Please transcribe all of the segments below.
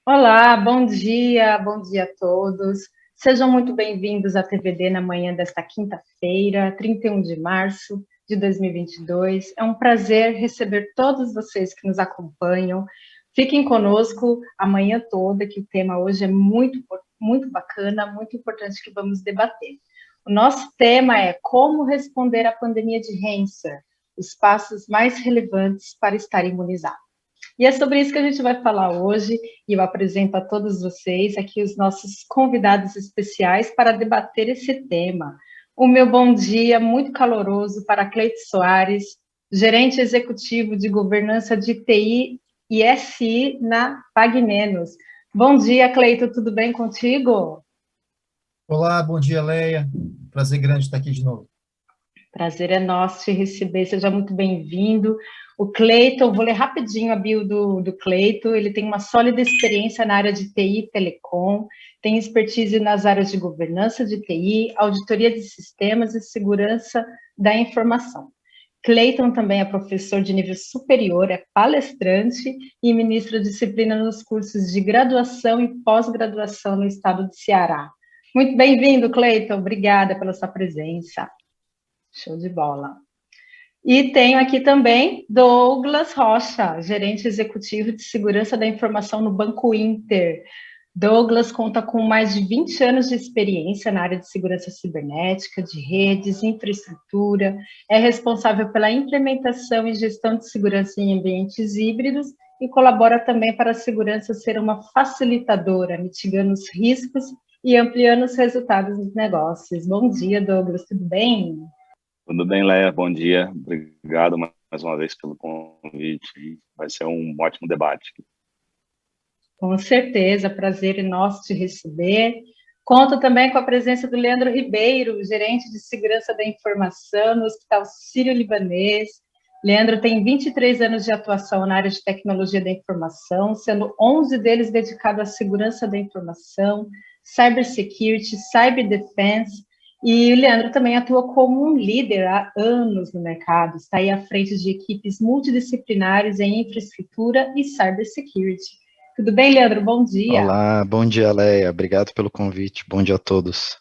Olá, bom dia a todos. Sejam muito bem-vindos à TVD na manhã desta quinta-feira, 31 de março de 2022. É um prazer receber todos vocês que nos acompanham. Fiquem conosco a manhã toda, que o tema hoje é muito bacana, muito importante que vamos debater. O nosso tema é como responder à pandemia de Hanser, os passos mais relevantes para estar imunizado. E é sobre isso que a gente vai falar hoje, e eu apresento a todos vocês aqui os nossos convidados especiais para debater esse tema. O meu bom dia muito caloroso para Cleito Soares, gerente executivo de governança de TI e SI na PagMenos. Bom dia, Cleito, tudo bem contigo? Olá, bom dia, Leia. Prazer grande estar aqui de novo. Prazer é nosso te receber, seja muito bem-vindo. O Cleiton, vou ler rapidinho a bio do Cleiton, ele tem uma sólida experiência na área de TI e Telecom, tem expertise nas áreas de governança de TI, auditoria de sistemas e segurança da informação. Cleiton também é professor de nível superior, é palestrante e ministra disciplina nos cursos de graduação e pós-graduação no estado de Ceará. Muito bem-vindo, Cleiton, obrigada pela sua presença. Show de bola. E tenho aqui também Douglas Rocha, gerente executivo de segurança da informação no Banco Inter. Douglas conta com mais de 20 anos de experiência na área de segurança cibernética, de redes, infraestrutura, é responsável pela implementação e gestão de segurança em ambientes híbridos e colabora também para a segurança ser uma facilitadora, mitigando os riscos e ampliando os resultados dos negócios. Bom dia, Douglas, tudo bem? Tudo bem, Leia? Bom dia. Obrigado mais uma vez pelo convite. Vai ser um ótimo debate. Com certeza, prazer é nosso te receber. Conto também com a presença do Leandro Ribeiro, gerente de segurança da informação no Hospital Sírio-Libanês. Leandro tem 23 anos de atuação na área de tecnologia da informação, sendo 11 deles dedicados à segurança da informação, cybersecurity, cyberdefense. E o Leandro também atua como um líder há anos no mercado, está aí à frente de equipes multidisciplinares em infraestrutura e cybersecurity. Tudo bem, Leandro? Bom dia. Olá, bom dia, Leia. Obrigado pelo convite. Bom dia a todos.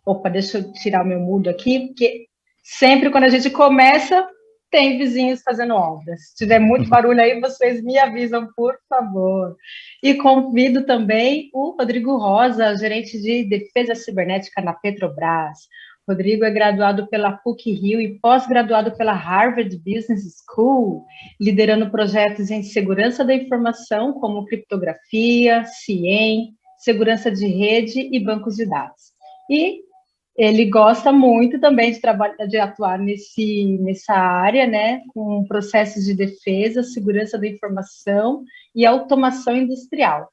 Opa, deixa eu tirar o meu mudo aqui, porque sempre quando a gente começa, tem vizinhos fazendo obras. Se tiver muito barulho aí, vocês me avisam, por favor. E convido também o Rodrigo Rosa, gerente de defesa cibernética na Petrobras. Rodrigo é graduado pela PUC-Rio e pós-graduado pela Harvard Business School, liderando projetos em segurança da informação, como criptografia, CIEM, segurança de rede e bancos de dados. E ele gosta muito também de trabalhar, de atuar nessa área, né, com processos de defesa, segurança da informação e automação industrial.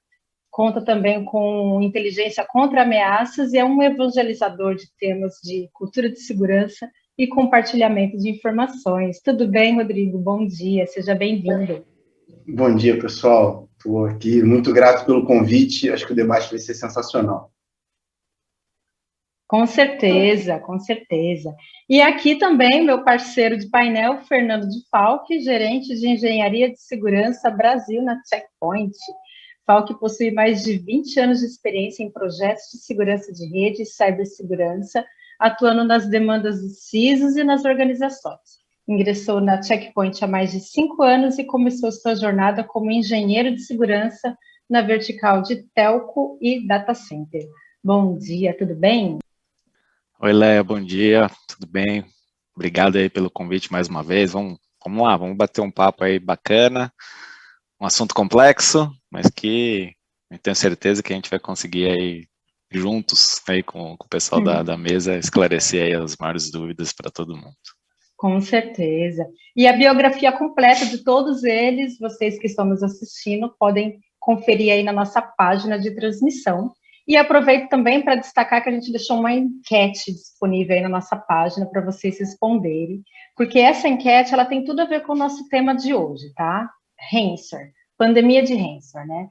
Conta também com inteligência contra ameaças e é um evangelizador de temas de cultura de segurança e compartilhamento de informações. Tudo bem, Rodrigo? Bom dia, seja bem-vindo. Bom dia, pessoal. Estou aqui muito grato pelo convite. Acho que o debate vai ser sensacional. Com certeza, com certeza. E aqui também meu parceiro de painel, Fernando de Falque, gerente de Engenharia de Segurança Brasil na Checkpoint. Falque possui mais de 20 anos de experiência em projetos de segurança de rede e cibersegurança, atuando nas demandas dos CISOs e nas organizações. Ingressou na Checkpoint há mais de 5 anos e começou sua jornada como engenheiro de segurança na vertical de telco e data center. Bom dia, tudo bem? Oi, Léa, bom dia, tudo bem? Obrigado aí pelo convite mais uma vez. Vamos lá, vamos bater um papo aí bacana, um assunto complexo, mas que eu tenho certeza que a gente vai conseguir aí juntos aí com o pessoal da mesa esclarecer aí as maiores dúvidas para todo mundo. Com certeza. E a biografia completa de todos eles, vocês que estão nos assistindo, podem conferir aí na nossa página de transmissão. E aproveito também para destacar que a gente deixou uma enquete disponível aí na nossa página para vocês responderem, porque essa enquete ela tem tudo a ver com o nosso tema de hoje, tá? Hanser, pandemia de Hanser, né?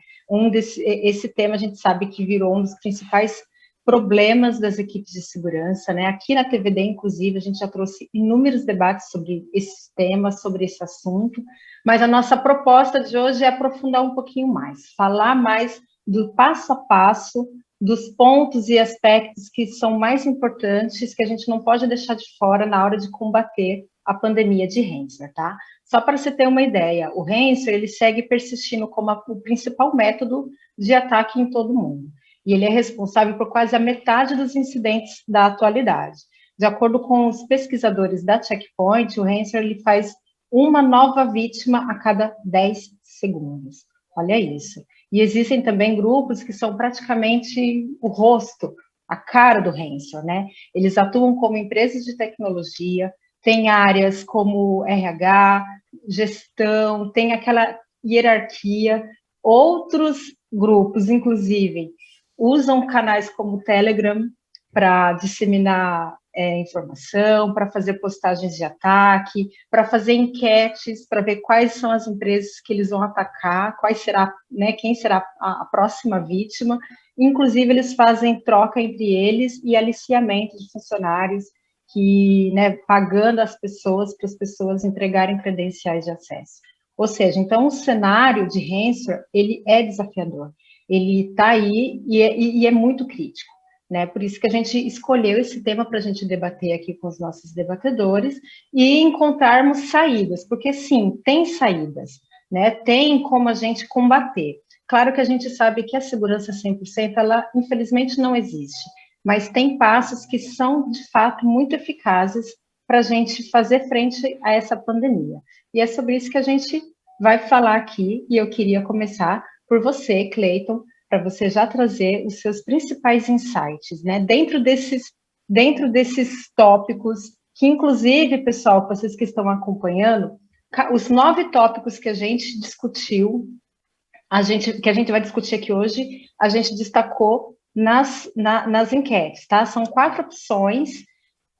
Esse tema a gente sabe que virou um dos principais problemas das equipes de segurança, né? Aqui na TVD, inclusive, a gente já trouxe inúmeros debates sobre esse tema, sobre esse assunto, mas a nossa proposta de hoje é aprofundar um pouquinho mais, falar mais do passo a passo, dos pontos e aspectos que são mais importantes, que a gente não pode deixar de fora na hora de combater a pandemia de ransomware, tá? Só para você ter uma ideia, o ransomware, ele segue persistindo como o principal método de ataque em todo o mundo. E ele é responsável por quase a metade dos incidentes da atualidade. De acordo com os pesquisadores da Checkpoint, o ransomware ele faz uma nova vítima a cada 10 segundos. Olha isso. E existem também grupos que são praticamente o rosto, a cara do ransomware, né? Eles atuam como empresas de tecnologia, tem áreas como RH, gestão, tem aquela hierarquia. Outros grupos, inclusive, usam canais como o Telegram para disseminar informação, para fazer postagens de ataque, para fazer enquetes, para ver quais são as empresas que eles vão atacar, quem será a próxima vítima. Inclusive, eles fazem troca entre eles e aliciamento de funcionários, pagando as pessoas para as pessoas entregarem credenciais de acesso. Ou seja, então o cenário de ransomware, ele é desafiador, ele está aí e é muito crítico, né? Por isso que a gente escolheu esse tema para a gente debater aqui com os nossos debatedores e encontrarmos saídas, porque sim, tem saídas, né? Tem como a gente combater. Claro que a gente sabe que a segurança 100%, ela infelizmente não existe, mas tem passos que são, de fato, muito eficazes para a gente fazer frente a essa pandemia. E é sobre isso que a gente vai falar aqui, e eu queria começar por você, Cleiton, para você já trazer os seus principais insights, né? Dentro desses tópicos, que inclusive, pessoal, vocês que estão acompanhando, os 9 tópicos que a gente discutiu, que a gente vai discutir aqui hoje, a gente destacou nas enquetes, tá? São 4 opções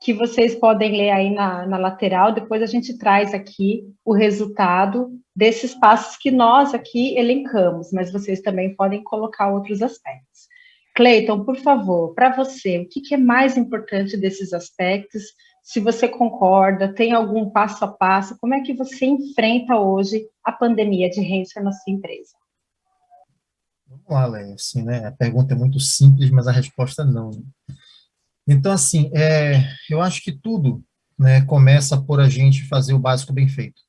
que vocês podem ler aí na lateral, depois a gente traz aqui o resultado desses passos que nós aqui elencamos, mas vocês também podem colocar outros aspectos. Cleiton, por favor, para você, o que é mais importante desses aspectos? Se você concorda, tem algum passo a passo, como é que você enfrenta hoje a pandemia de ransomware na sua empresa? Vamos lá, Léa, assim, né? A pergunta é muito simples, mas a resposta não. Então, assim, eu acho que tudo, né, começa por a gente fazer o básico bem feito,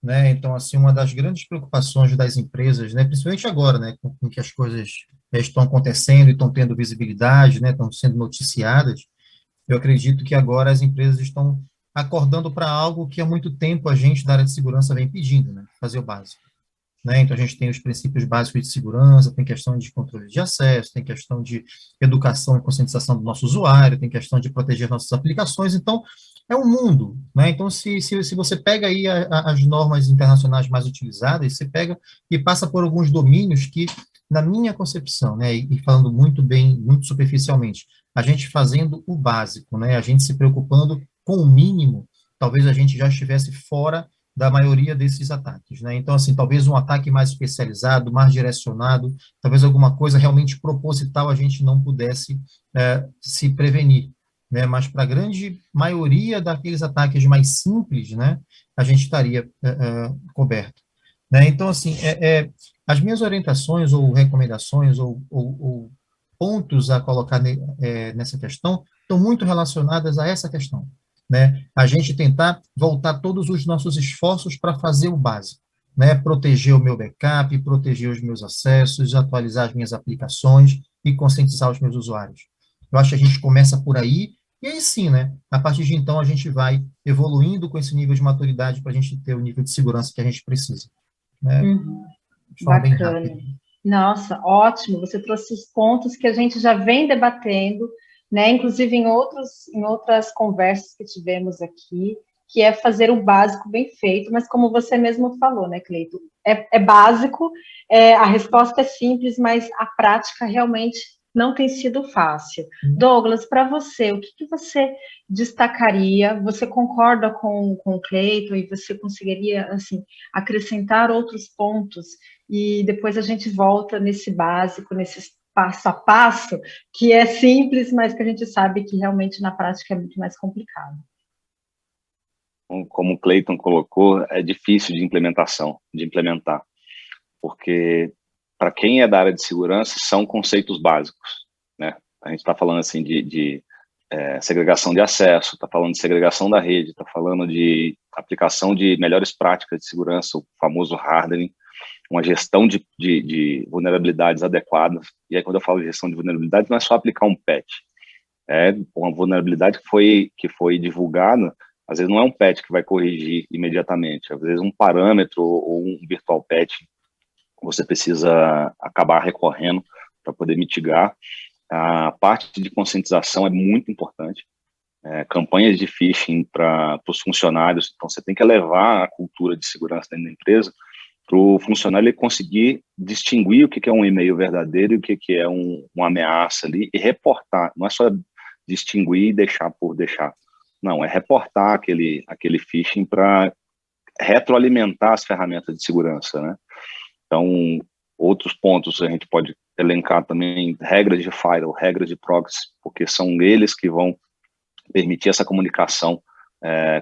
né? Então, assim, uma das grandes preocupações das empresas, né, principalmente agora, né, com que as coisas estão acontecendo e estão tendo visibilidade, né, estão sendo noticiadas, eu acredito que agora as empresas estão acordando para algo que há muito tempo a gente da área de segurança vem pedindo, né, fazer o básico. Né? Então, a gente tem os princípios básicos de segurança, tem questão de controle de acesso, tem questão de educação e conscientização do nosso usuário, tem questão de proteger nossas aplicações. Então, é um mundo. Né? Então, se você pega aí as normas internacionais mais utilizadas, você pega e passa por alguns domínios que, na minha concepção, né, e falando muito bem, muito superficialmente, a gente fazendo o básico, né, a gente se preocupando com o mínimo, talvez a gente já estivesse fora da maioria desses ataques, né? Então, assim, talvez um ataque mais especializado, mais direcionado, talvez alguma coisa realmente proposital a gente não pudesse se prevenir, né? Mas para a grande maioria daqueles ataques mais simples, né, a gente estaria coberto, né? Então, assim, as minhas orientações ou recomendações ou pontos a colocar nessa questão estão muito relacionadas a essa questão. Né, a gente tentar voltar todos os nossos esforços para fazer o básico, né, proteger o meu backup, proteger os meus acessos, atualizar as minhas aplicações e conscientizar os meus usuários. Eu acho que a gente começa por aí, e aí sim, né, a partir de então a gente vai evoluindo com esse nível de maturidade para a gente ter o nível de segurança que a gente precisa. Né, de forma bem rápida. Nossa, ótimo, você trouxe os pontos que a gente já vem debatendo, né, inclusive em outras conversas que tivemos aqui, que é fazer o básico bem feito, mas como você mesmo falou, né, Cleiton, é básico, a resposta é simples, mas a prática realmente não tem sido fácil. Douglas, para você, o que você destacaria? Você concorda com o Cleiton e você conseguiria, assim, acrescentar outros pontos? E depois a gente volta nesse básico, nesses passo a passo, que é simples, mas que a gente sabe que realmente na prática é muito mais complicado. Como o Clayton colocou, é difícil de implementar, porque para quem é da área de segurança, são conceitos básicos, né? A gente está falando assim de segregação de acesso, está falando de segregação da rede, está falando de aplicação de melhores práticas de segurança, o famoso hardening, uma gestão de vulnerabilidades adequadas. E aí, quando eu falo de gestão de vulnerabilidades, não é só aplicar um patch. É uma vulnerabilidade que foi divulgada, às vezes não é um patch que vai corrigir imediatamente, às vezes um parâmetro ou um virtual patch você precisa acabar recorrendo para poder mitigar. A parte de conscientização é muito importante. Campanhas de phishing para os funcionários, então você tem que elevar a cultura de segurança dentro da empresa para o funcionário ele conseguir distinguir o que é um e-mail verdadeiro e o que é uma ameaça ali e reportar. Não é só distinguir e deixar por deixar. Não, é reportar aquele phishing para retroalimentar as ferramentas de segurança, né? Então, outros pontos a gente pode elencar também, regras de firewall, regras de proxy, porque são eles que vão permitir essa comunicação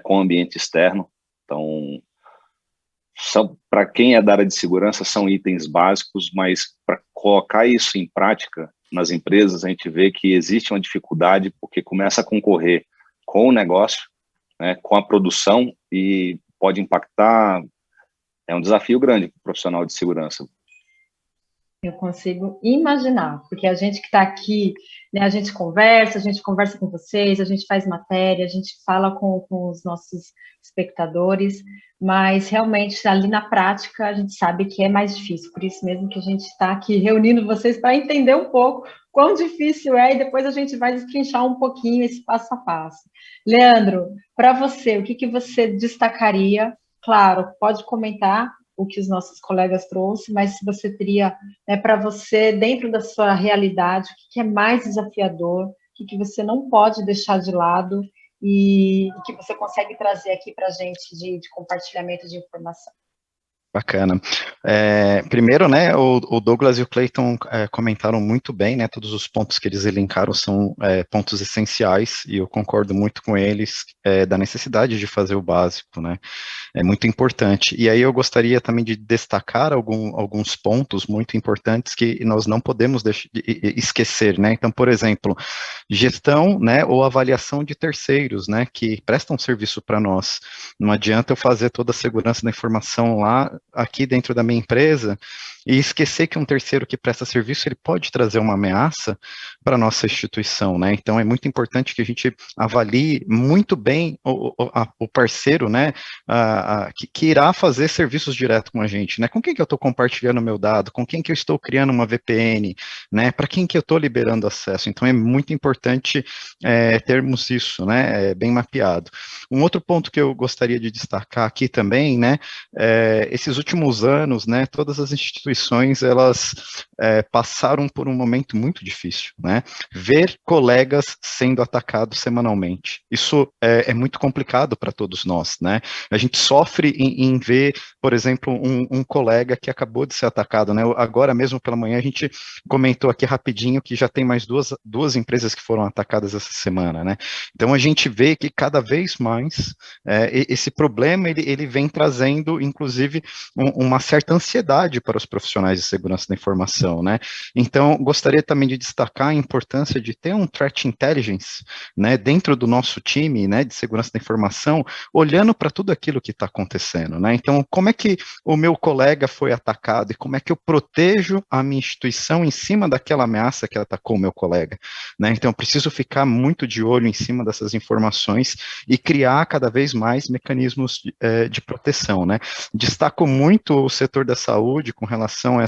com o ambiente externo. Então, para quem é da área de segurança, são itens básicos, mas para colocar isso em prática nas empresas, a gente vê que existe uma dificuldade, porque começa a concorrer com o negócio, né, com a produção, e pode impactar, é um desafio grande para o profissional de segurança. Eu consigo imaginar, porque a gente que está aqui, né, a gente conversa com vocês, a gente faz matéria, a gente fala com os nossos espectadores, mas realmente ali na prática a gente sabe que é mais difícil, por isso mesmo que a gente está aqui reunindo vocês para entender um pouco quão difícil é e depois a gente vai destrinchar um pouquinho esse passo a passo. Leandro, para você, o que você destacaria? Claro, pode comentar o que os nossos colegas trouxeram, mas se você teria, né, para você, dentro da sua realidade, o que é mais desafiador, o que você não pode deixar de lado e que você consegue trazer aqui para a gente de compartilhamento de informação. Bacana. Primeiro, né, o Douglas e o Clayton comentaram muito bem, né, todos os pontos que eles elencaram são pontos essenciais, e eu concordo muito com eles da necessidade de fazer o básico, né, é muito importante. E aí eu gostaria também de destacar alguns pontos muito importantes que nós não podemos esquecer, né, então, por exemplo, gestão, né, ou avaliação de terceiros, né, que prestam serviço para nós. Não adianta eu fazer toda a segurança da informação lá, aqui dentro da minha empresa, e esquecer que um terceiro que presta serviço, ele pode trazer uma ameaça para a nossa instituição, né? Então, é muito importante que a gente avalie muito bem o parceiro, né, que irá fazer serviços direto com a gente, né? Com quem que eu estou compartilhando o meu dado, com quem que eu estou criando uma VPN, né? Para quem que eu estou liberando acesso. Então, é muito importante termos isso, né, bem mapeado. Um outro ponto que eu gostaria de destacar aqui também, né, esses últimos anos, né, todas as instituições, elas passaram por um momento muito difícil, né, ver colegas sendo atacados semanalmente, isso é muito complicado para todos nós, né, a gente sofre em ver, por exemplo, um colega que acabou de ser atacado, né, agora mesmo pela manhã a gente comentou aqui rapidinho que já tem mais duas empresas que foram atacadas essa semana, né, então a gente vê que cada vez mais esse problema, ele vem trazendo, inclusive, uma certa ansiedade para os profissionais de segurança da informação, né? Então, gostaria também de destacar a importância de ter um threat intelligence, né, dentro do nosso time, né, de segurança da informação, olhando para tudo aquilo que está acontecendo, né? Então, como é que o meu colega foi atacado e como é que eu protejo a minha instituição em cima daquela ameaça que atacou o meu colega, né? Então, eu preciso ficar muito de olho em cima dessas informações e criar cada vez mais mecanismos de proteção, né? Destaco muito o setor da saúde com relação a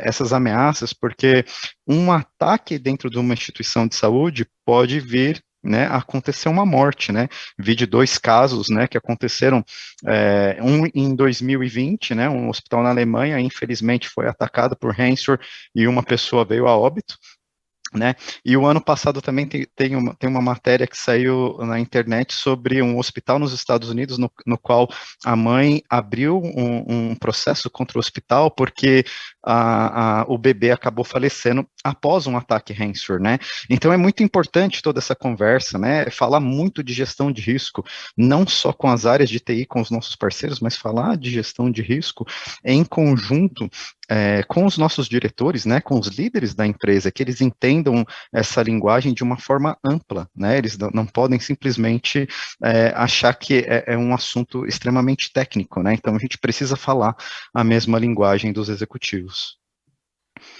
essas ameaças, porque um ataque dentro de uma instituição de saúde pode vir, né, acontecer uma morte, né, vi de 2 casos, né, que aconteceram, um em 2020, né, um hospital na Alemanha, infelizmente foi atacado por ransomware e uma pessoa veio a óbito, né? E o ano passado também tem uma matéria que saiu na internet sobre um hospital nos Estados Unidos, no qual a mãe abriu um processo contra o hospital porque o bebê acabou falecendo após um ataque ransomware, né? Então é muito importante toda essa conversa, né? Falar muito de gestão de risco, não só com as áreas de TI, com os nossos parceiros, mas falar de gestão de risco em conjunto com os nossos diretores, né, com os líderes da empresa, que eles entendam essa linguagem de uma forma ampla, né, eles não podem simplesmente achar que é um assunto extremamente técnico, né, então a gente precisa falar a mesma linguagem dos executivos.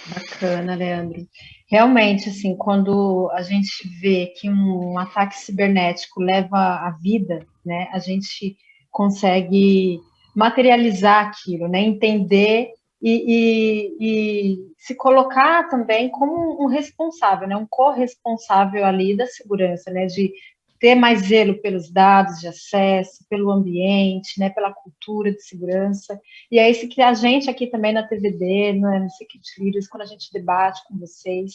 Bacana, Leandro. Realmente, assim, quando a gente vê que um ataque cibernético leva à vida, né, a gente consegue materializar aquilo, né, entender e se colocar também como um responsável, né, um corresponsável ali da segurança, né, de ter mais zelo pelos dados de acesso, pelo ambiente, né, pela cultura de segurança. E é isso que a gente aqui também na TVD, no Security Leaders, quando a gente debate com vocês,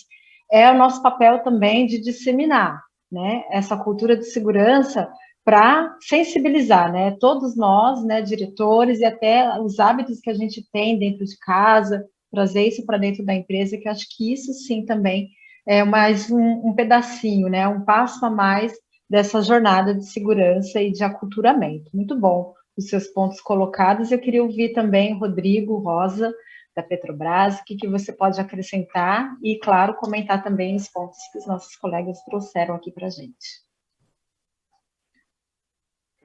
é o nosso papel também de disseminar, né, essa cultura de segurança para sensibilizar, né, todos nós, né, diretores e até os hábitos que a gente tem dentro de casa, trazer isso para dentro da empresa, que eu acho que isso sim também é mais um pedacinho, né, um passo a mais dessa jornada de segurança e de aculturamento. Muito bom os seus pontos colocados. Eu queria ouvir também Rodrigo Rosa, da Petrobras, o que você pode acrescentar e, claro, comentar também os pontos que os nossos colegas trouxeram aqui para a gente.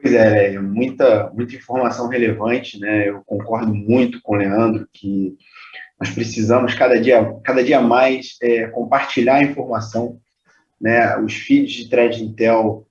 Pois é, muita informação relevante, né? Eu concordo muito com o Leandro que nós precisamos cada dia mais compartilhar a informação, né? Os feeds de threat intel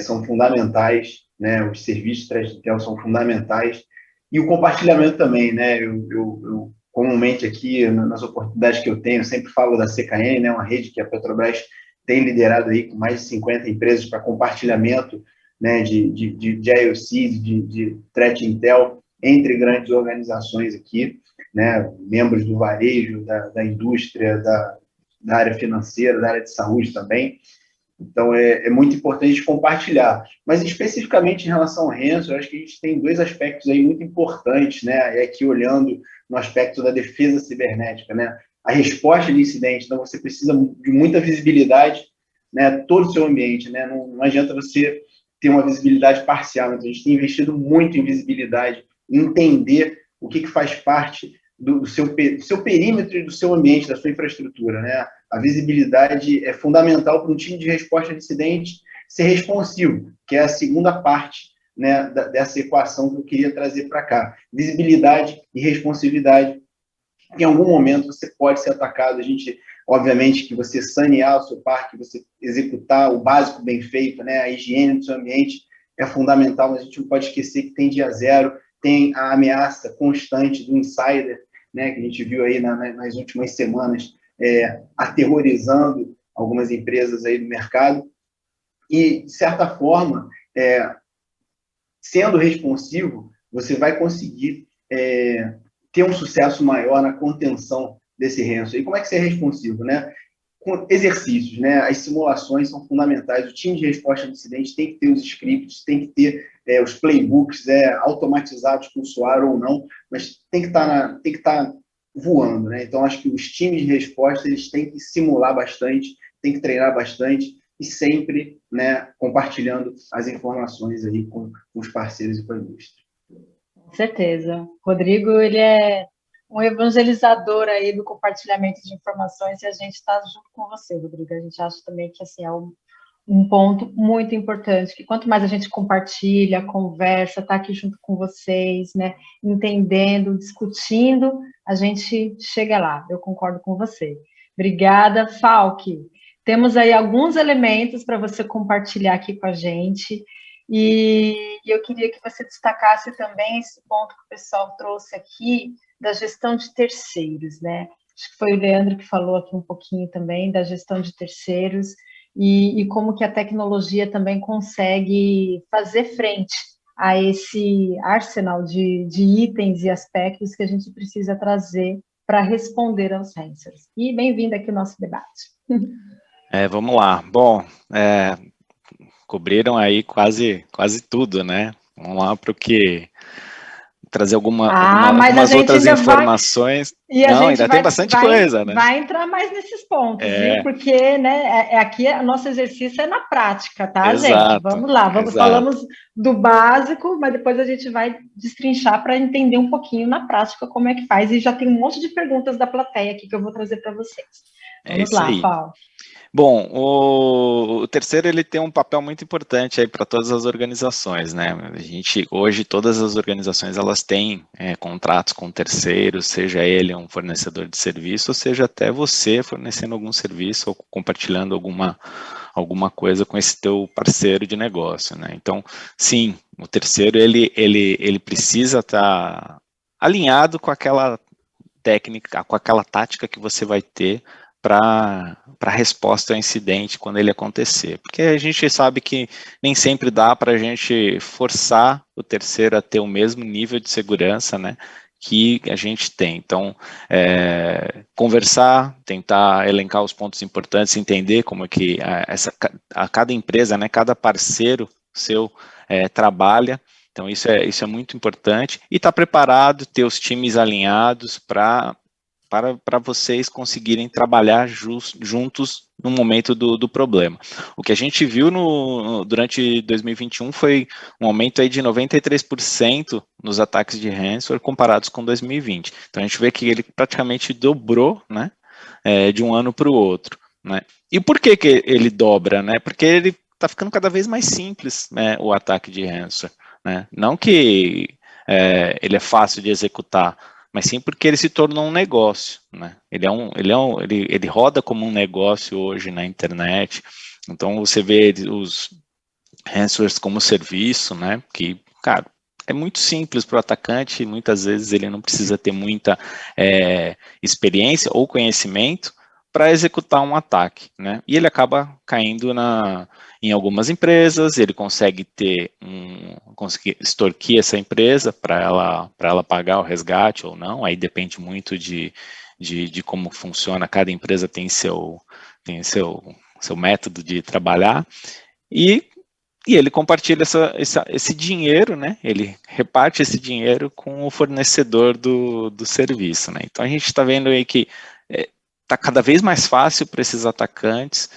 são fundamentais, né? Os serviços de threat intel são fundamentais e o compartilhamento também, né? Eu comumente aqui nas oportunidades que eu tenho sempre falo da CKN, né? Uma rede que a Petrobras tem liderado aí com mais de 50 empresas para compartilhamento, né? De IOCs, de threat intel entre grandes organizações aqui, né? Membros do varejo, da indústria, da área financeira, da área de saúde também. Então, é muito importante compartilhar. Mas, especificamente em relação ao ransomware, eu acho que a gente tem dois aspectos aí muito importantes, né? Aqui olhando no aspecto da defesa cibernética, né? A resposta de incidente, então você precisa de muita visibilidade, né? Todo o seu ambiente, né? Não adianta você ter uma visibilidade parcial. Então, a gente tem investido muito em visibilidade, em entender o que faz parte do seu perímetro e do seu ambiente, da sua infraestrutura, né? A visibilidade é fundamental para um time de resposta a incidente ser responsivo, que é a segunda parte, né, dessa equação que eu queria trazer para cá. Visibilidade e responsividade. Em algum momento você pode ser atacado. A gente, obviamente, que você sanear o seu parque, você executar o básico bem feito, né, a higiene do seu ambiente é fundamental, mas a gente não pode esquecer que tem dia zero, tem a ameaça constante do insider, né, que a gente viu aí nas últimas semanas, aterrorizando algumas empresas aí do mercado. E, de certa forma, sendo responsivo, você vai conseguir ter um sucesso maior na contenção desse ransomware. E como é que você é responsivo, né? Com exercícios, né? As simulações são fundamentais. O time de resposta a incidente tem que ter os scripts, tem que ter os playbooks automatizados com suar ou não, mas tem que estar voando, né? Então, acho que os times de resposta eles têm que simular bastante, têm que treinar bastante e sempre, né, compartilhando as informações aí com os parceiros e com a indústria. Com certeza. Rodrigo, ele é um evangelizador aí do compartilhamento de informações e a gente está junto com você, Rodrigo. A gente acha também que assim, é um ponto muito importante, que quanto mais a gente compartilha, conversa, está aqui junto com vocês, né, entendendo, discutindo, a gente chega lá. Eu concordo com você. Obrigada, Falk. Temos aí alguns elementos para você compartilhar aqui com a gente. E eu queria que você destacasse também esse ponto que o pessoal trouxe aqui da gestão de terceiros, né? Acho que foi o Leandro que falou aqui um pouquinho também da gestão de terceiros e como que a tecnologia também consegue fazer frente a esse arsenal de itens e aspectos que a gente precisa trazer para responder aos ransomwares. E bem-vindo aqui ao nosso debate. Vamos lá. Bom, cobriram aí quase tudo, né? Vamos lá para o que trazer Mas a algumas gente outras ainda vai, informações. e a Não, gente ainda tem bastante coisa, né? vai entrar mais nesses pontos, viu? É, Porque, né, aqui o nosso exercício é na prática, tá, gente? exato, Vamos lá, exato. falamos do básico, mas depois a gente vai destrinchar para entender um pouquinho na prática como é que faz. E já tem um monte de perguntas da plateia aqui que eu vou trazer para vocês. É Vamos isso lá, aí. Paulo. Bom, o terceiro ele tem um papel muito importante aí para todas as organizações, né? A gente hoje todas as organizações elas têm contratos com terceiros, seja ele um fornecedor de serviço, ou seja até você fornecendo algum serviço ou compartilhando alguma coisa com esse teu parceiro de negócio, né? Então, sim, o terceiro ele precisa estar alinhado com aquela técnica, com aquela tática que você vai ter para a resposta ao incidente quando ele acontecer. Porque a gente sabe que nem sempre dá para a gente forçar o terceiro a ter o mesmo nível de segurança, né, que a gente tem. Então, conversar, tentar elencar os pontos importantes, entender como é que cada empresa, né, cada parceiro seu trabalha. Então, isso é muito importante. E estar preparado, ter os times alinhados para vocês conseguirem trabalhar juntos no momento do problema. O que a gente viu durante 2021 foi um aumento aí de 93% nos ataques de ransomware comparados com 2020. Então, a gente vê que ele praticamente dobrou, né, de um ano para o outro. Né? E por que ele dobra? Né? Porque ele está ficando cada vez mais simples, né, o ataque de ransomware. Né? Não que ele é fácil de executar, mas sim porque ele se tornou um negócio. Né? Ele roda como um negócio hoje na internet. Então você vê os ransomwares como serviço, né? Que, cara, é muito simples para o atacante, muitas vezes ele não precisa ter muita experiência ou conhecimento para executar um ataque, né? E ele acaba caindo em algumas empresas, ele consegue conseguir extorquir essa empresa para ela pagar o resgate ou não, aí depende muito de como funciona, cada empresa tem seu método de trabalhar, e ele compartilha esse dinheiro, né? Ele reparte esse dinheiro com o fornecedor do serviço, né? Então a gente está vendo aí que está cada vez mais fácil para esses atacantes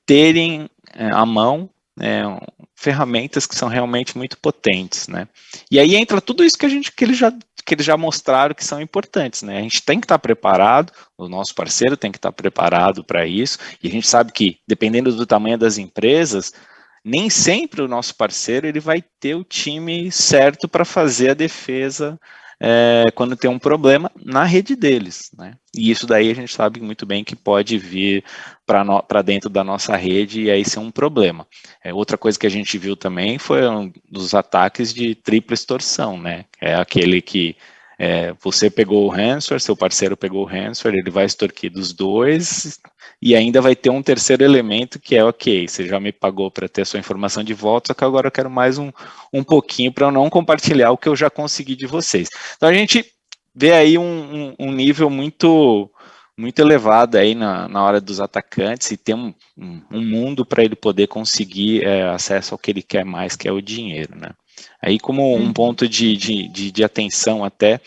terem à mão ferramentas que são realmente muito potentes, né? E aí entra tudo isso que eles já mostraram que são importantes, né? A gente tem que estar preparado, o nosso parceiro tem que estar preparado para isso, e a gente sabe que, dependendo do tamanho das empresas, nem sempre o nosso parceiro ele vai ter o time certo para fazer a defesa quando tem um problema na rede deles, né? E isso daí a gente sabe muito bem que pode vir para dentro da nossa rede e aí ser um problema. Outra coisa que a gente viu também foi um dos ataques de tripla extorsão, né? É aquele que você pegou o ransomware, seu parceiro pegou o ransomware, ele vai extorquir dos dois e ainda vai ter um terceiro elemento que é, ok, você já me pagou para ter a sua informação de volta, só que agora eu quero mais um pouquinho para eu não compartilhar o que eu já consegui de vocês. Então a gente vê aí um nível muito elevado aí na hora dos atacantes e tem um mundo para ele poder conseguir acesso ao que ele quer mais, que é o dinheiro, né? Aí como um ponto de atenção até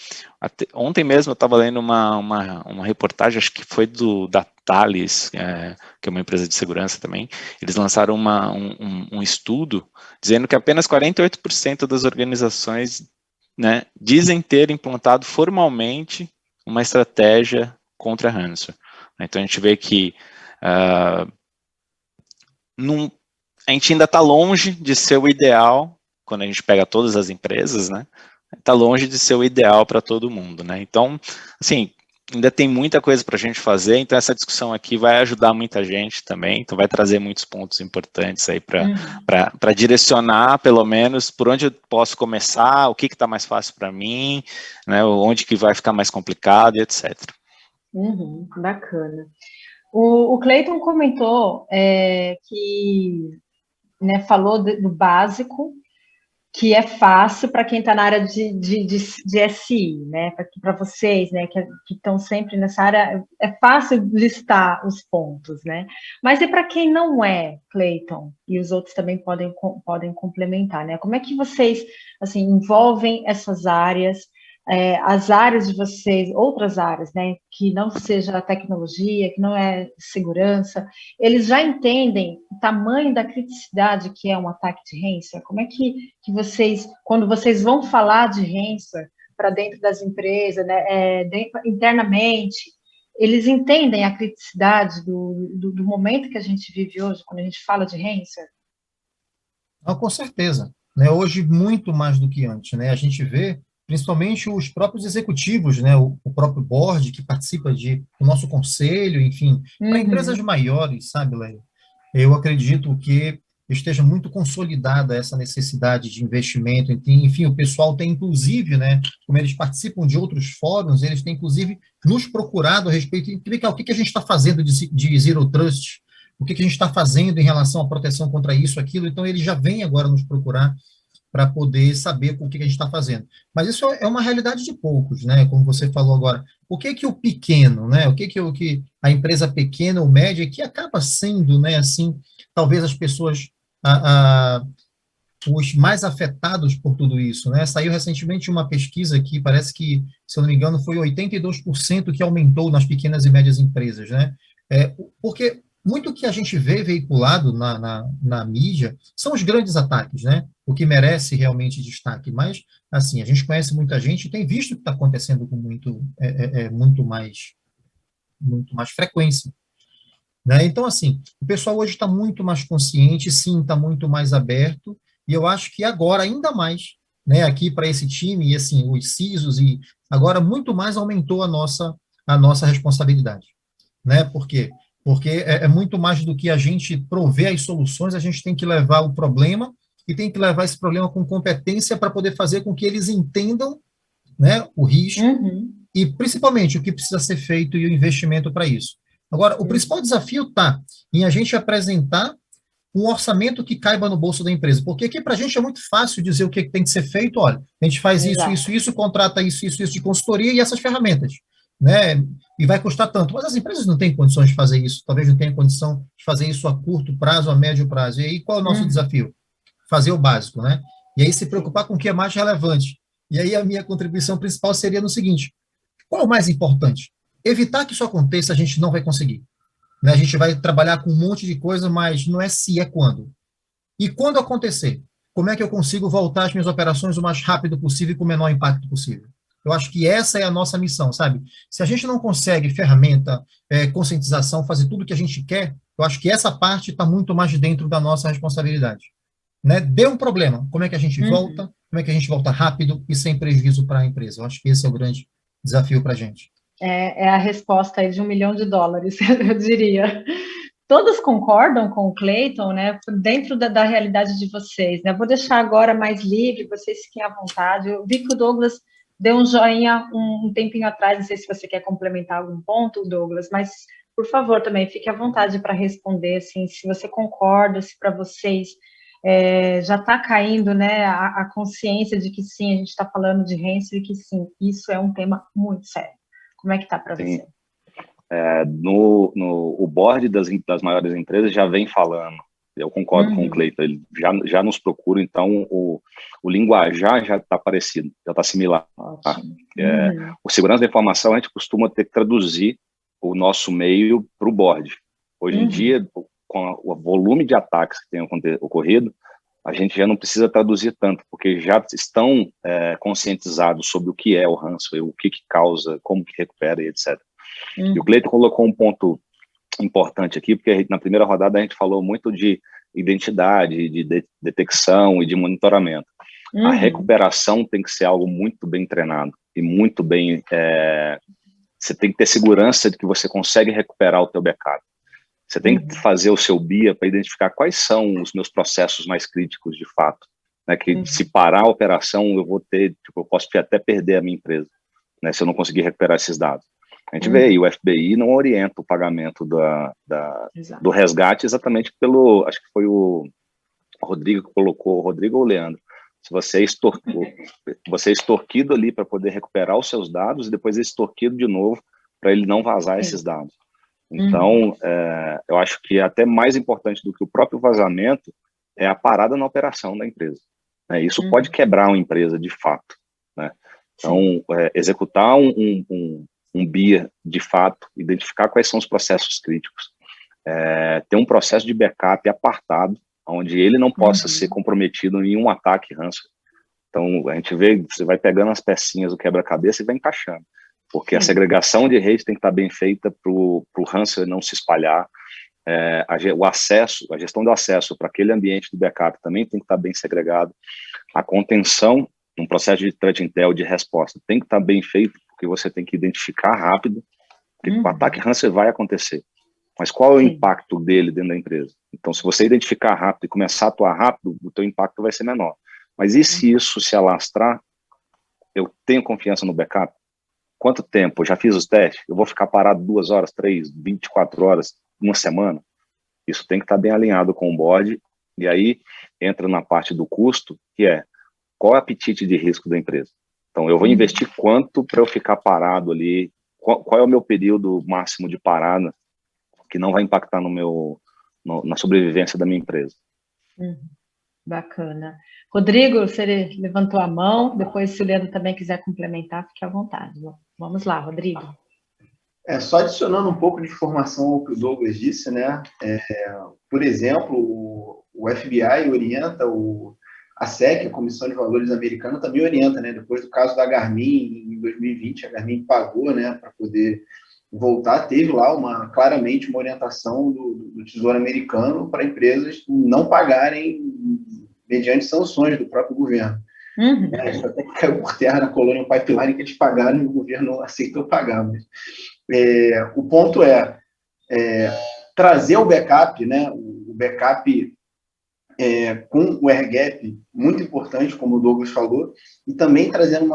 ontem mesmo eu estava lendo uma reportagem, acho que foi da Thales, que é uma empresa de segurança também. Eles lançaram um estudo dizendo que apenas 48% das organizações, né, dizem ter implantado formalmente uma estratégia contra ransomware. Então a gente vê que a gente ainda está longe de ser o ideal quando a gente pega todas as empresas, né? Está longe de ser o ideal para todo mundo, né? Então, assim, ainda tem muita coisa para a gente fazer, então essa discussão aqui vai ajudar muita gente também, então vai trazer muitos pontos importantes aí para direcionar, pelo menos, por onde eu posso começar, o que está mais fácil para mim, né? Onde que vai ficar mais complicado e etc. Bacana. O Cleiton comentou que, né, falou do básico, que é fácil para quem está na área de SI, né? Para vocês, né, que estão sempre nessa área, é fácil listar os pontos, né? Mas e para quem não é, Cleiton, e os outros também podem complementar, né? Como é que vocês, assim, envolvem essas áreas, as áreas de vocês, outras áreas, né, que não seja a tecnologia, que não é segurança, eles já entendem o tamanho da criticidade que é um ataque de ransomware? Como é que vocês, quando vocês vão falar de ransomware para dentro das empresas, né, internamente, eles entendem a criticidade do momento que a gente vive hoje, quando a gente fala de ransomware? Não, com certeza. Né? Hoje, muito mais do que antes. Né? A gente vê, principalmente os próprios executivos, né? O próprio board que participa do nosso conselho, enfim, para empresas maiores, sabe, Leia? Eu acredito que esteja muito consolidada essa necessidade de investimento, enfim, o pessoal tem, inclusive, né, como eles participam de outros fóruns, eles têm, inclusive, nos procurado a respeito de o que a gente está fazendo de Zero Trust, o que a gente está fazendo em relação à proteção contra isso, aquilo, então eles já vêm agora nos procurar para poder saber o que a gente está fazendo. Mas isso é uma realidade de poucos, né? Como você falou agora. O que o pequeno, né? O que a empresa pequena ou média, que acaba sendo, né, assim, talvez as pessoas, os mais afetados por tudo isso, né? Saiu recentemente uma pesquisa que parece que, se eu não me engano, foi 82% que aumentou nas pequenas e médias empresas, né? Porque muito que a gente vê veiculado na mídia são os grandes ataques, né? O que merece realmente destaque. Mas, assim, a gente conhece muita gente e tem visto que está acontecendo com muito mais frequência. Né? Então, assim, o pessoal hoje está muito mais consciente, sim, está muito mais aberto, e eu acho que agora, ainda mais, né, aqui para esse time, e assim, os CISOs, e agora muito mais aumentou a nossa responsabilidade. Né? Por quê? Porque é muito mais do que a gente prover as soluções, a gente tem que levar o problema e tem que levar esse problema com competência para poder fazer com que eles entendam, né, o risco e, principalmente, o que precisa ser feito e o investimento para isso. Agora, o principal desafio está em a gente apresentar um orçamento que caiba no bolso da empresa, porque aqui para a gente é muito fácil dizer o que tem que ser feito. Olha, a gente faz isso, contrata isso de consultoria e essas ferramentas, né? E vai custar tanto. Mas as empresas não têm condições de fazer isso, talvez não tenham condição de fazer isso a curto prazo, a médio prazo. E aí, qual é o nosso desafio? Fazer o básico, né? E aí se preocupar com o que é mais relevante. E aí a minha contribuição principal seria no seguinte: qual é o mais importante? Evitar que isso aconteça, a gente não vai conseguir. Né? A gente vai trabalhar com um monte de coisa, mas não é se, é quando. E quando acontecer, como é que eu consigo voltar às minhas operações o mais rápido possível e com o menor impacto possível? Eu acho que essa é a nossa missão, sabe? Se a gente não consegue ferramenta, conscientização, fazer tudo o que a gente quer, eu acho que essa parte está muito mais dentro da nossa responsabilidade. Né? Deu um problema, como é que a gente volta? Como é que a gente volta rápido e sem prejuízo para a empresa? Eu acho que esse é o grande desafio para a gente. É a resposta aí de $1 milhão, eu diria. Todos concordam com o Cleiton, né? Dentro da realidade de vocês, né? Vou deixar agora mais livre, vocês fiquem à vontade. Eu vi que o Douglas deu um joinha um tempinho atrás, não sei se você quer complementar algum ponto, Douglas, mas, por favor, também fique à vontade para responder, assim, se você concorda, se para vocês já está caindo, né, a consciência de que sim, a gente está falando de ransomware e que sim, isso é um tema muito sério. Como é que está para você? O board das maiores empresas já vem falando, eu concordo com o Cleiton, ele já nos procura, então o linguajar já está parecido, já está similar. Tá? O segurança da informação, a gente costuma ter que traduzir o nosso meio para o board. Hoje em dia, com o volume de ataques que tem ocorrido, a gente já não precisa traduzir tanto, porque já estão conscientizados sobre o que é o ransomware, o que causa, como que recupera e etc. E o Cleiton colocou um ponto importante aqui, porque na primeira rodada a gente falou muito de identidade, de detecção e de monitoramento. A recuperação tem que ser algo muito bem treinado e muito bem... você tem que ter segurança de que você consegue recuperar o teu backup. Você tem que fazer o seu BIA para identificar quais são os meus processos mais críticos de fato. Né? Que se parar a operação, eu posso até perder a minha empresa, né? Se eu não conseguir recuperar esses dados. A gente vê aí, o FBI não orienta o pagamento do resgate exatamente acho que foi o Rodrigo que colocou, o Rodrigo ou o Leandro, Se você é extorquido ali para poder recuperar os seus dados e depois é extorquido de novo para ele não vazar esses dados. Então, eu acho que até mais importante do que o próprio vazamento é a parada na operação da empresa. Né? Isso pode quebrar uma empresa de fato. Né? Então, executar um BIA de fato, identificar quais são os processos críticos, ter um processo de backup apartado, onde ele não possa ser comprometido em um ataque ransomware. Então, a gente vê, você vai pegando as pecinhas do quebra-cabeça e vai encaixando, porque a segregação de rede tem que estar bem feita para o ransomware não se espalhar, a gestão do acesso para aquele ambiente do backup também tem que estar bem segregado, a contenção, um processo de threat intel de resposta tem que estar bem feito, porque você tem que identificar rápido, porque o ataque ransomware vai acontecer. Mas qual é o impacto dele dentro da empresa? Então, se você identificar rápido e começar a atuar rápido, o teu impacto vai ser menor. Mas e se isso se alastrar? Eu tenho confiança no backup? Quanto tempo? Eu já fiz os testes? Eu vou ficar parado 2 horas, 3, 24 horas, uma semana? Isso tem que estar bem alinhado com o board. E aí entra na parte do custo, que é qual é o apetite de risco da empresa? Então, eu vou investir quanto para eu ficar parado ali? Qual é o meu período máximo de parada que não vai impactar na sobrevivência da minha empresa? Bacana. Rodrigo, você levantou a mão, depois se o Leandro também quiser complementar, fique à vontade. Vamos lá, Rodrigo. Só adicionando um pouco de informação ao que o Douglas disse, né? Por exemplo, o FBI orienta, a SEC, a Comissão de Valores Americana, também orienta, né? Depois do caso da Garmin, em 2020, a Garmin pagou, né, para poder voltar, teve lá claramente uma orientação do Tesouro Americano para empresas não pagarem mediante sanções do próprio governo. Isso até que caiu por terra na Colonial Pipeline, que eles pagaram e o governo aceitou pagar. Mas, o ponto é trazer o backup, né? O backup com o AirGap, muito importante, como o Douglas falou, e também trazendo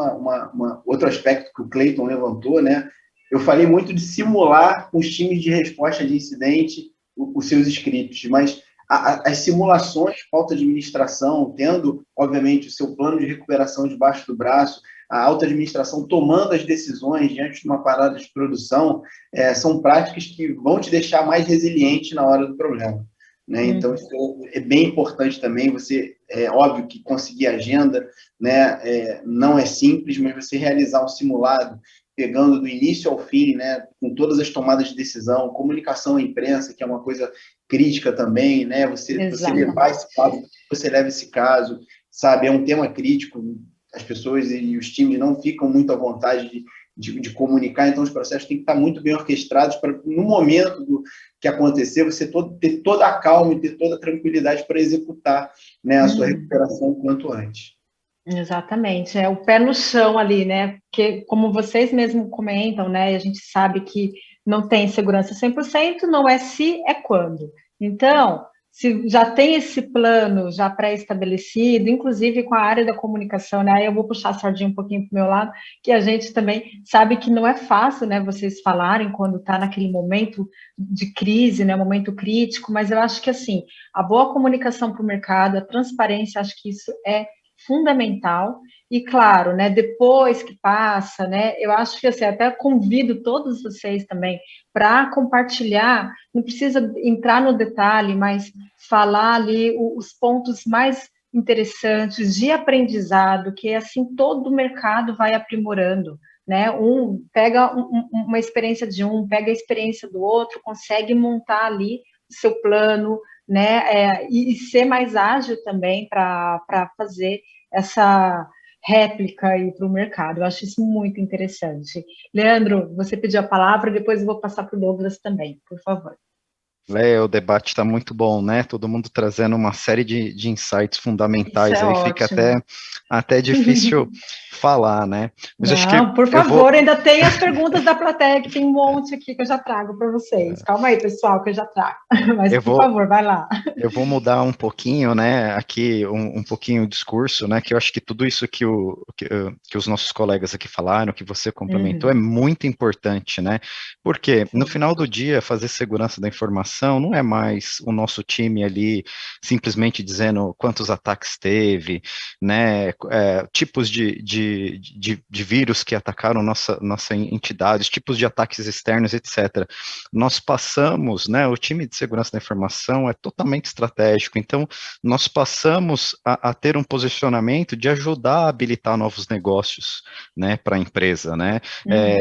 outro aspecto que o Clayton levantou, né? Eu falei muito de simular com os times de resposta de incidente os seus scripts, mas as simulações, falta de administração, tendo, obviamente, o seu plano de recuperação debaixo do braço, a alta administração tomando as decisões diante de uma parada de produção, são práticas que vão te deixar mais resiliente na hora do problema. Né? Então, isso é bem importante também. Você, óbvio que conseguir agenda, né, não é simples, mas você realizar um simulado, pegando do início ao fim, né, com todas as tomadas de decisão, comunicação à imprensa, que é uma coisa crítica também, né, você levar esse caso, você leva esse caso, sabe, é um tema crítico, as pessoas e os times não ficam muito à vontade de comunicar, então os processos têm que estar muito bem orquestrados para, no momento que acontecer, você ter toda a calma e ter toda a tranquilidade para executar, né, a sua recuperação o quanto antes. Exatamente, é o pé no chão ali, né? Porque, como vocês mesmos comentam, né? E a gente sabe que não tem segurança 100%, não é se, é quando. Então, se já tem esse plano já pré-estabelecido, inclusive com a área da comunicação, né? Aí eu vou puxar a sardinha um pouquinho para o meu lado, que a gente também sabe que não é fácil, né? Vocês falarem quando está naquele momento de crise, né? Momento crítico, mas eu acho que, assim, a boa comunicação para o mercado, a transparência, acho que isso é fundamental, e claro, né, depois que passa, né, eu acho que assim, até convido todos vocês também para compartilhar, não precisa entrar no detalhe, mas falar ali os pontos mais interessantes de aprendizado, que assim todo o mercado vai aprimorando, né, pega uma experiência de pega a experiência do outro, consegue montar ali o seu plano, né, e ser mais ágil também para fazer essa réplica aí para o mercado. Eu acho isso muito interessante. Leandro, você pediu a palavra, depois eu vou passar para o Douglas também, por favor. O debate está muito bom, né? Todo mundo trazendo uma série de insights fundamentais, aí ótimo. Fica até difícil falar, né? Mas não, acho que por favor, ainda tem as perguntas da plateia, que tem um monte aqui que eu já trago para vocês. Calma aí, pessoal, que eu já trago. Mas, por favor, vai lá. Eu vou mudar um pouquinho, né, aqui, um pouquinho o discurso, né, que eu acho que tudo isso que os nossos colegas aqui falaram, que você complementou, é muito importante, né? Porque, no final do dia, fazer segurança da informação informação não é mais o nosso time ali simplesmente dizendo quantos ataques teve, né, tipos de vírus que atacaram nossa entidade, tipos de ataques externos, etc. Nós passamos, né, o time de segurança da informação é totalmente estratégico, então nós passamos a ter um posicionamento de ajudar a habilitar novos negócios, né, para a empresa, né,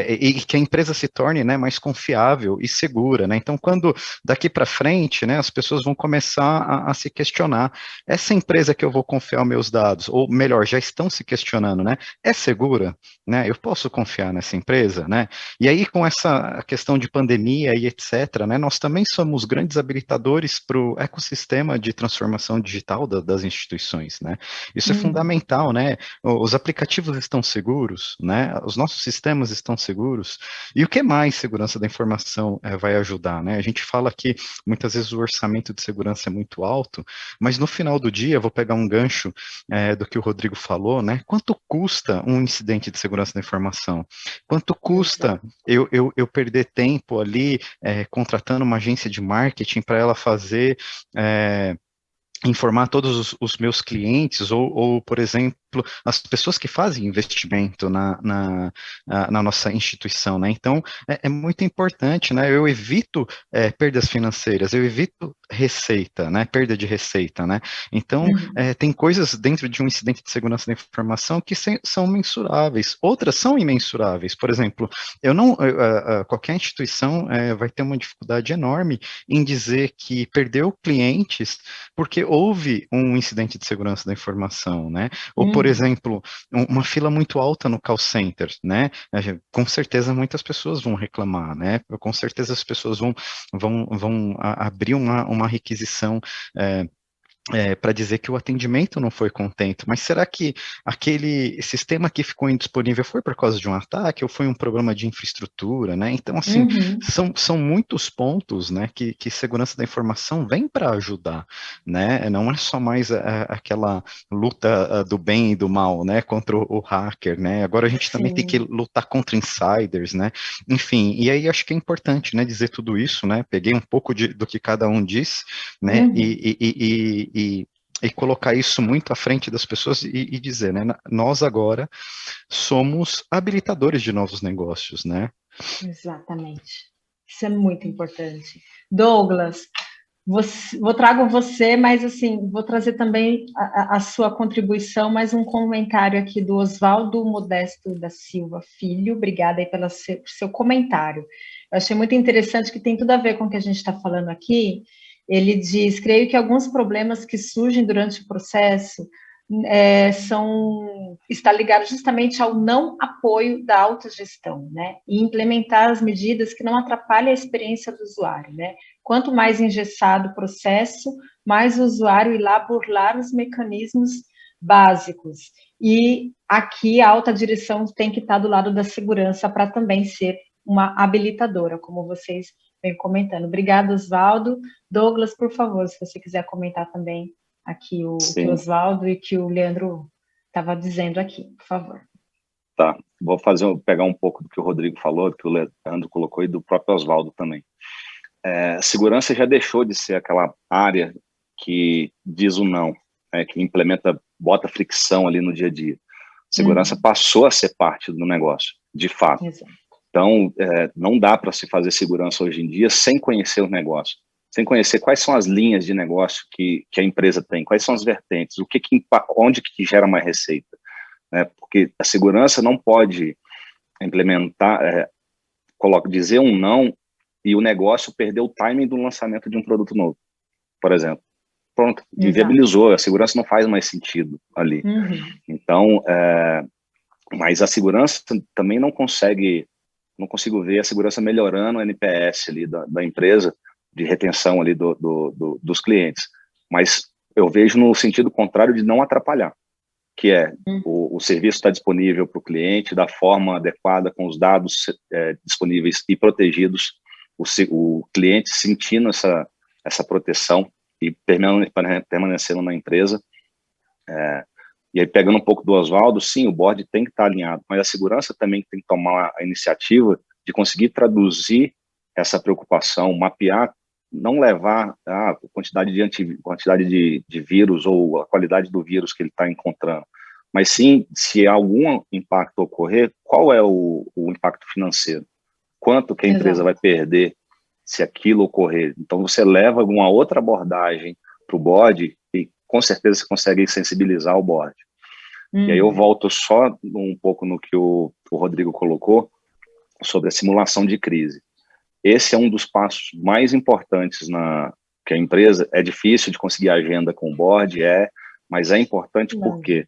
e que a empresa se torne, né, mais confiável e segura, né, então quando daqui para frente, né, as pessoas vão começar a se questionar, essa empresa que eu vou confiar os meus dados, ou melhor, já estão se questionando, né, é segura, né, eu posso confiar nessa empresa, né, e aí com essa questão de pandemia e etc., né, nós também somos grandes habilitadores para o ecossistema de transformação digital das instituições, né, isso é fundamental, né, os aplicativos estão seguros, né, os nossos sistemas estão seguros, e o que mais segurança da informação vai ajudar, né, a gente fala que muitas vezes o orçamento de segurança é muito alto, mas no final do dia, vou pegar um gancho do que o Rodrigo falou, né, quanto custa um incidente de segurança da informação? Quanto custa eu perder tempo ali contratando uma agência de marketing para ela fazer informar todos os meus clientes, ou, por exemplo, as pessoas que fazem investimento na nossa instituição, né? Então, é muito importante, né? Eu evito perdas financeiras, eu evito receita, né? Perda de receita, né? Então, tem coisas dentro de um incidente de segurança da informação que são mensuráveis, outras são imensuráveis. Por exemplo, qualquer instituição vai ter uma dificuldade enorme em dizer que perdeu clientes porque houve um incidente de segurança da informação, né? Ou, por exemplo, uma fila muito alta no call center, né? Com certeza muitas pessoas vão reclamar, né? Com certeza as pessoas vão abrir uma requisição para dizer que o atendimento não foi contente, mas será que aquele sistema que ficou indisponível foi por causa de um ataque ou foi um problema de infraestrutura, né? Então, assim, são muitos pontos, né, que segurança da informação vem para ajudar, né? Não é só mais aquela luta do bem e do mal, né, contra o hacker, né? Agora a gente também tem que lutar contra insiders, né? Enfim, e aí acho que é importante, né, dizer tudo isso, né? Peguei um pouco do que cada um disse, né? E colocar isso muito à frente das pessoas e dizer, né, nós agora somos habilitadores de novos negócios, né? Exatamente. Isso é muito importante. Douglas, trago você, mas assim, vou trazer também a sua contribuição, mais um comentário aqui do Oswaldo Modesto da Silva Filho. Obrigada aí pelo seu comentário. Eu achei muito interessante, que tem tudo a ver com o que a gente está falando aqui. Ele diz: creio que alguns problemas que surgem durante o processo está ligado justamente ao não apoio da autogestão, né? E implementar as medidas que não atrapalhem a experiência do usuário, né? Quanto mais engessado o processo, mais o usuário irá burlar os mecanismos básicos. E aqui a alta direção tem que estar do lado da segurança para também ser uma habilitadora, como vocês vem comentando. Obrigada, Oswaldo. Douglas, por favor, se você quiser comentar também aqui o que o Oswaldo e que o Leandro estava dizendo aqui, por favor. Tá, vou pegar um pouco do que o Rodrigo falou, do que o Leandro colocou e do próprio Oswaldo também. Segurança já deixou de ser aquela área que diz o não, que bota fricção ali no dia a dia. Segurança passou a ser parte do negócio, de fato. Exato. Então, não dá para se fazer segurança hoje em dia sem conhecer o negócio, sem conhecer quais são as linhas de negócio que a empresa tem, quais são as vertentes, onde que gera mais receita, né? Porque a segurança não pode implementar, dizer um não e o negócio perder o timing do lançamento de um produto novo, por exemplo. Pronto, inviabilizou, a segurança não faz mais sentido ali. Então, mas a segurança também não consigo ver a segurança melhorando o NPS ali da empresa, de retenção ali dos clientes. Mas eu vejo no sentido contrário de não atrapalhar, que o serviço está disponível para o cliente da forma adequada, com os dados disponíveis e protegidos, o cliente sentindo essa proteção e permanecendo na empresa. E aí, pegando um pouco do Oswaldo, sim, o board tem que estar alinhado, mas a segurança também tem que tomar a iniciativa de conseguir traduzir essa preocupação, mapear não levar a quantidade de vírus ou a qualidade do vírus que ele está encontrando, mas sim, se algum impacto ocorrer, qual é o impacto financeiro? Quanto que a empresa vai perder se aquilo ocorrer? Então, você leva alguma outra abordagem para o board e, com certeza, você consegue sensibilizar o board. E aí eu volto só um pouco no que o Rodrigo colocou sobre a simulação de crise. Esse é um dos passos mais importantes que a empresa, é difícil de conseguir agenda com o board, mas é importante porque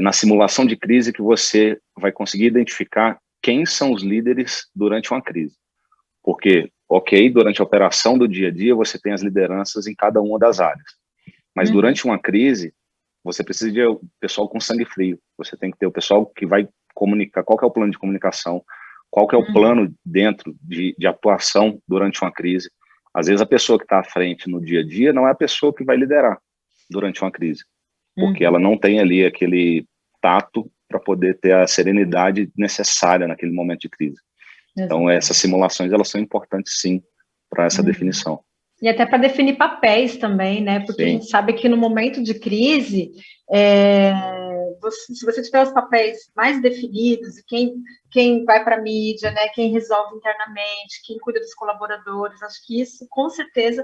na simulação de crise que você vai conseguir identificar quem são os líderes durante uma crise. Porque, durante a operação do dia a dia, você tem as lideranças em cada uma das áreas. Mas durante uma crise, você precisa de pessoal com sangue frio. Você tem que ter o pessoal que vai comunicar, qual que é o plano de comunicação, qual que é o plano dentro de atuação durante uma crise. Às vezes a pessoa que está à frente no dia a dia não é a pessoa que vai liderar durante uma crise, porque ela não tem ali aquele tato para poder ter a serenidade necessária naquele momento de crise. Então essas simulações, elas são importantes sim para essa definição. E até para definir papéis também, né? Porque a gente sabe que no momento de crise, se você tiver os papéis mais definidos, e quem vai para a mídia, né? Quem resolve internamente, quem cuida dos colaboradores, acho que isso, com certeza,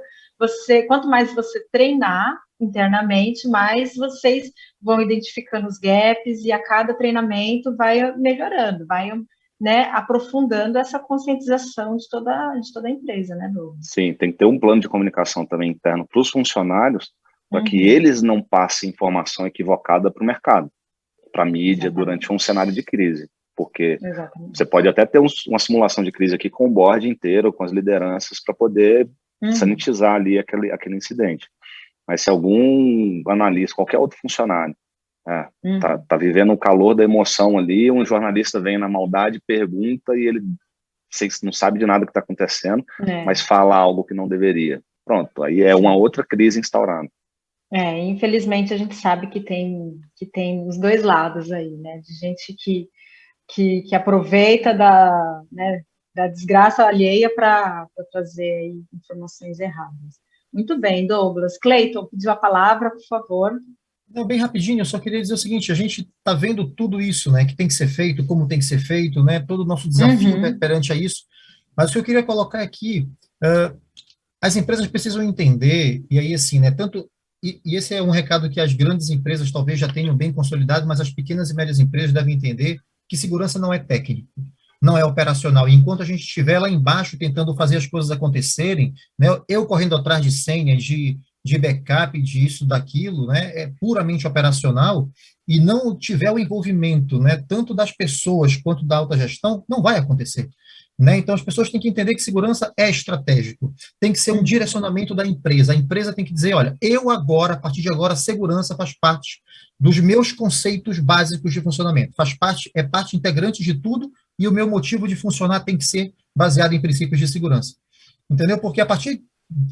quanto mais você treinar internamente, mais vocês vão identificando os gaps e a cada treinamento vai melhorando, vai, né, aprofundando essa conscientização de toda a empresa, né, Douglas? Sim, tem que ter um plano de comunicação também interno para os funcionários, para que eles não passem informação equivocada para o mercado, para a mídia, durante um cenário de crise. Porque você pode até ter uma simulação de crise aqui com o board inteiro, com as lideranças, para poder sanitizar ali aquele incidente. Mas se algum analista, qualquer outro funcionário, tá vivendo o calor da emoção ali, um jornalista vem na maldade, pergunta e ele não sabe de nada que está acontecendo, mas fala algo que não deveria. Pronto, aí é uma outra crise instaurada. Infelizmente a gente sabe que tem os dois lados aí, né, de gente que aproveita da desgraça alheia para trazer aí informações erradas. Muito bem, Douglas. Cleiton, pediu a palavra, por favor. Não, bem rapidinho, eu só queria dizer o seguinte, a gente está vendo tudo isso, né, que tem que ser feito, como tem que ser feito, né, todo o nosso desafio perante a isso, mas o que eu queria colocar aqui, as empresas precisam entender, e aí assim, né, e esse é um recado que as grandes empresas talvez já tenham bem consolidado, mas as pequenas e médias empresas devem entender que segurança não é técnico, não é operacional, e enquanto a gente estiver lá embaixo tentando fazer as coisas acontecerem, né, eu correndo atrás de senhas, de backup, disso, daquilo, né, é puramente operacional, e não tiver o envolvimento, né, tanto das pessoas quanto da alta gestão, não vai acontecer. Né? Então, as pessoas têm que entender que segurança é estratégico, tem que ser um direcionamento da empresa. A empresa tem que dizer, olha, a partir de agora, segurança faz parte dos meus conceitos básicos de funcionamento, é parte integrante de tudo, e o meu motivo de funcionar tem que ser baseado em princípios de segurança. Entendeu? Porque a partir